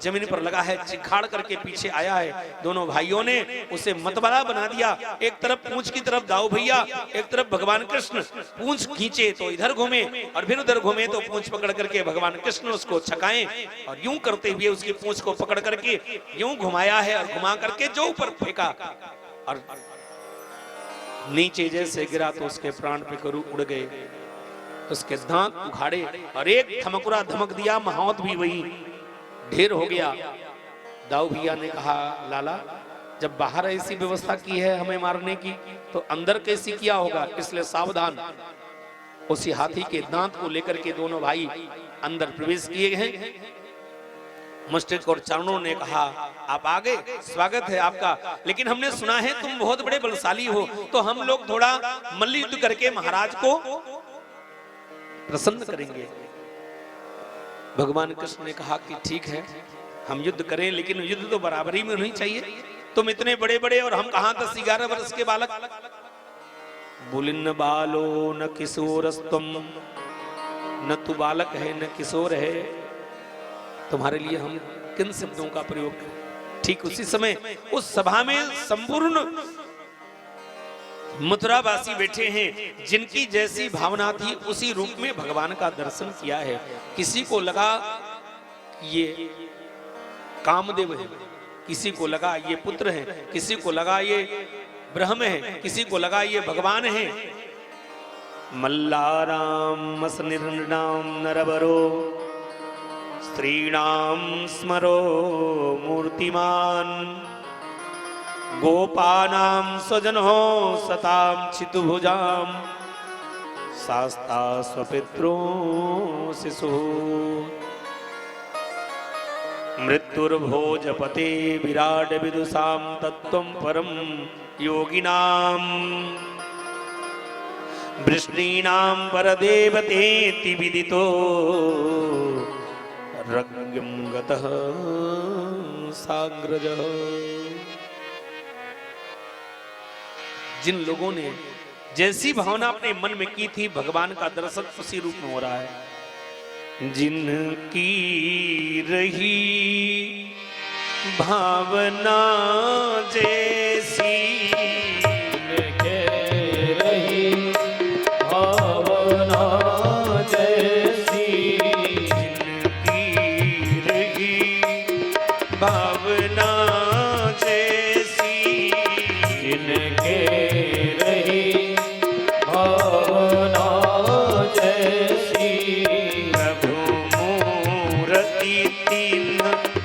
जमीन पर लगा है चिखाड़ करके पीछे आया है। दोनों भाइयों ने उसे मतवाला बना दिया। एक तरफ पूंछ की तरफ दाऊ भैया, एक तरफ भगवान कृष्ण। पूंछ खींचे तो इधर घूमे और फिर उधर घूमे तो पूंछ पकड़ करके भगवान कृष्ण उसको छकाएं और यूं करते हुए उसकी पूंछ को पकड़ करके यूं घुमाया है और घुमा करके जो ऊपर फेंका और नीचे जैसे गिरा तो उसके प्राण पे करू उड़ गए। उसके दांत उखाड़े और एक थमकुरा धमक दिया, महावत भी वही ढेर हो गया। दाऊ भैया ने कहा, लाला जब बाहर ऐसी व्यवस्था की है हमें मारने की, तो अंदर कैसी किया होगा, इसलिए सावधान। उसी हाथी के दांत को लेकर के दोनों भाई अंदर प्रवेश किए हैं। मुस्टिक और चारणों ने कहा, आप आ गए, स्वागत है आपका, लेकिन हमने सुना है तुम बहुत बड़े बलशाली हो, तो हम लोग थोड़ा मल्ल युद्ध करके महाराज को प्रसन्न करेंगे। भगवान कृष्ण ने कहा कि ठीक है, हम युद्ध करें, लेकिन युद्ध तो बराबरी में होनी चाहिए। तुम इतने बड़े बड़े और हम कहां 10-11 वर्ष के बालक। बोले, न बालो न किशोरस्तम, न तू बालक है न किशोर है, तुम्हारे लिए हम किन शब्दों का प्रयोग करें। ठीक उसी समय उस सभा में संपूर्ण मथुरावासी बैठे हैं, जिनकी जैसी भावना थी उसी रूप में भगवान का दर्शन किया है। किसी को लगा ये कामदेव है, किसी को लगा ये पुत्र है, किसी को लगा ये ब्रह्म है, किसी को लगा ये भगवान है। मल्लाराम मसनिर्नाम नरवरो स्त्रीणाम स्मरो मूर्तिमान, गोपानाम स्वजनो सताम चितुभुजाम, शास्ता स्वपित्रो शिशु। मृत्युर्भोजपते विराट विदुषाम तत्त्वं परम योगिनाम, वृष्णीनां परदेवतेति विदितो रज्ञं गतः साग्रजः। जिन लोगों ने जैसी भावना अपने मन में की थी, भगवान का दर्शन उसी रूप में हो रहा है। जिनकी रही भावना जैसी, रही भावना जैसी, जिनकी रही भावना जैसी, जिनके रही भावना जैसी, प्रभु मूर्ति तीन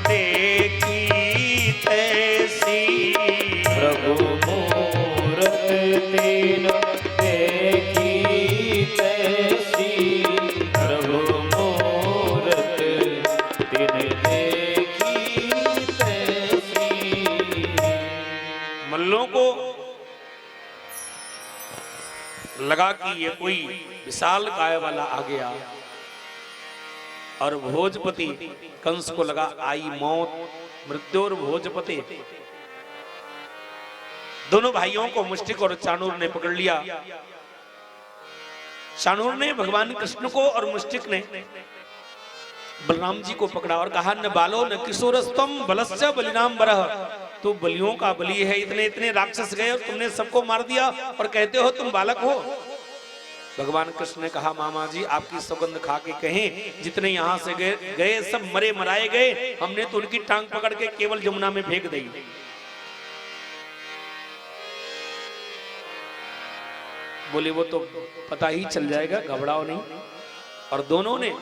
देखी तैसी, प्रभु मूरत तीन देखी तैसी, प्रभु मूरत तीन देखी तैसी। मल्लों को लगा कि ये कोई विशाल काय वाला आ गया, और भोजपति कंस को लगा आई मौत। मृत्यु और भोजपति दोनों भाइयों को मुष्टिक और चाणूर ने पकड़ लिया। चाणूर ने भगवान कृष्ण को और मुष्टिक ने बलराम जी को पकड़ा और कहा, न बालो न किशोरस्तम बलस्य बलिनाम बरह। तो बलियों का बलि है, इतने इतने राक्षस गए और तुमने सबको मार दिया और कहते हो तुम बालक हो। भगवान कृष्ण ने कहा, मामा जी आपकी सौगंध खा के कहें, जितने यहां से गए सब मरे मराए गए, हमने तो उनकी टांग पकड़ के केवल यमुना में फेंक दी। बोले, वो तो पता ही चल जाएगा, घबराओ नहीं। और दोनों ने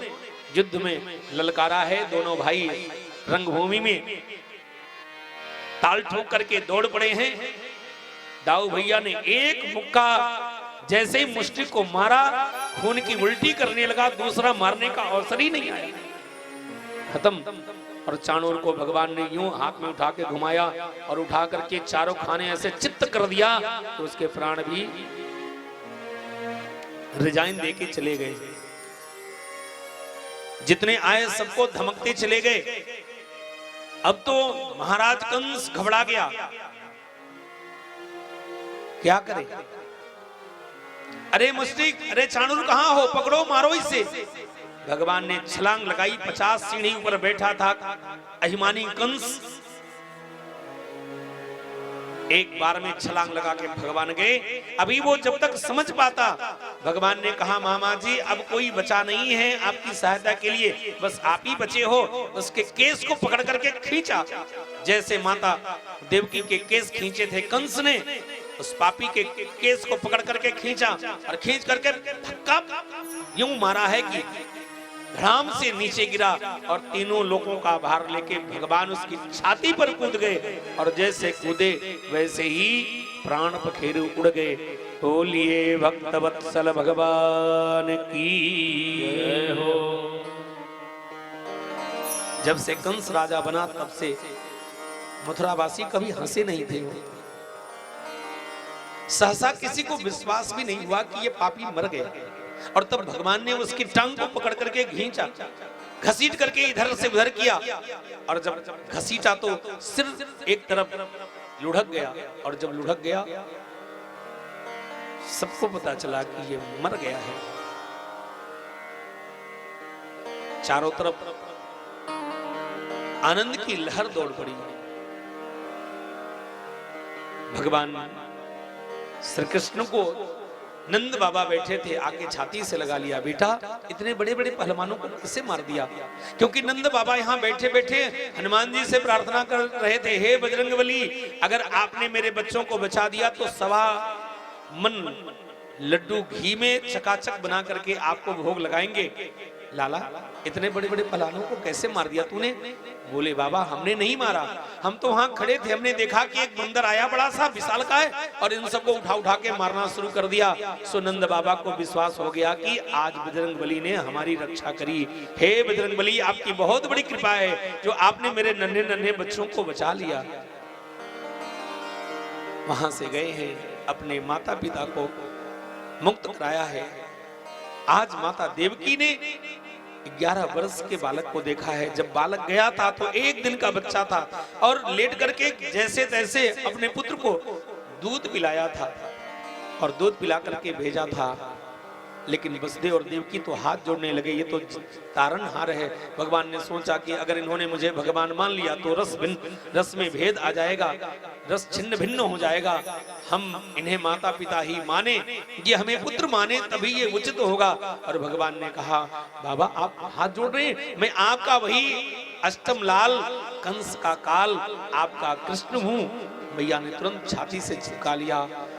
युद्ध में ललकारा है। दोनों भाई रंगभूमि में ताल ठोक करके दौड़ पड़े हैं। दाऊ भैया ने एक मुक्का जैसे ही मुष्टिक को मारा, खून की उल्टी करने लगा, दूसरा मारने का अवसर ही नहीं आया, खत्म। और चाणूर को भगवान ने यूं हाथ में उठा के घुमाया और उठा करके चारों खाने ऐसे चित्त कर दिया तो उसके प्राण भी रिजाइन देके चले गए। जितने आए सबको धमकते चले गए। अब तो महाराज कंस घबरा गया, क्या करे। अरे मुस्टिक, अरे चाणूर कहां हो, पकड़ो मारो इसे। भगवान ने छलांग लगाई, 50 सीढ़ी ऊपर बैठा था अभिमानी कंस। एक बार में छलांग लगा के भगवान गए। अभी वो जब तक समझ पाता, भगवान ने कहा, मामा जी अब कोई बचा नहीं है आपकी सहायता के लिए, बस आप ही बचे हो। उसके केस को पकड़ करके खींचा, जैसे माता देवकी के केस खींचे थे कंस ने, उस पापी के केस को पकड़ करके खींचा और खींच करके धक्का यूं मारा है कि धड़ाम से नीचे गिरा और तीनों लोगों का भार लेके भगवान उसकी छाती पर कूद गए और जैसे कूदे वैसे ही प्राण पखेरु उड़ गए। बोलिए भक्तवत्सल भगवान की जय हो। जब से कंस राजा बना तब से मथुरावासी कभी हंसे नहीं थे। सहसा किसी को विश्वास भी नहीं हुआ कि ये पापी मर गया। और तब भगवान ने उसकी टांग को पकड़ करके खींचा, घसीट करके इधर से उधर किया और जब घसीटा तो सिर एक तरफ लुढ़क गया और जब लुढ़क गया सबको पता चला कि ये मर गया है। चारों तरफ आनंद की लहर दौड़ पड़ी। भगवान श्री कृष्ण को नंद बाबा बैठे थे, आके छाती से लगा लिया, बेटा इतने बड़े बड़े पहलवानों को कैसे मार दिया? क्योंकि नंद बाबा यहाँ बैठे बैठे हनुमान जी से प्रार्थना कर रहे थे, हे बजरंगबली, अगर आपने मेरे बच्चों को बचा दिया तो 1.25 मन लड्डू घी में चकाचक बना करके आपको भोग लगाएंगे। लाला इतने बड़े बड़े पहलवानों को कैसे मार दिया तूने? बोले बाबा हमने नहीं मारा, हम तो वहां खड़े थे, हमने देखा कि एक बंदर आया बड़ा सा विशालकाय और इन सबको उठा उठा के मारना शुरू कर दिया। सो नंद बाबा को विश्वास हो गया कि आज बजरंगबली ने हमारी रक्षा करी। हे बजरंगबली, आपकी बहुत बड़ी कृपा है जो आपने मेरे नन्हे नन्हे बच्चों को बचा लिया। वहां से गए हैं, अपने माता पिता को मुक्त कराया है। आज माता देवकी ने 11 वर्ष के बालक को देखा है। जब बालक गया था तो 1 दिन का बच्चा था और लेट करके जैसे तैसे अपने पुत्र को दूध पिलाया था और दूध पिला करके भेजा था। लेकिन वसुदेव और देवकी तो हाथ जोड़ने लगे, ये तो तारनहार है। भगवान ने सोचा कि अगर इन्होंने मुझे भगवान मान लिया तो रस में भेद आ जाएगा, रस छिन्न भिन्न हो जाएगा। हम इन्हें माता पिता ही माने, ये हमें पुत्र माने, तभी ये उचित होगा। और भगवान ने कहा, बाबा आप हाथ जोड़ रहे हैं, मैं आपका वही अष्टम लाल कंस का काल आपका कृष्ण हूँ। मैया ने तुरंत छाती से चिपका लिया।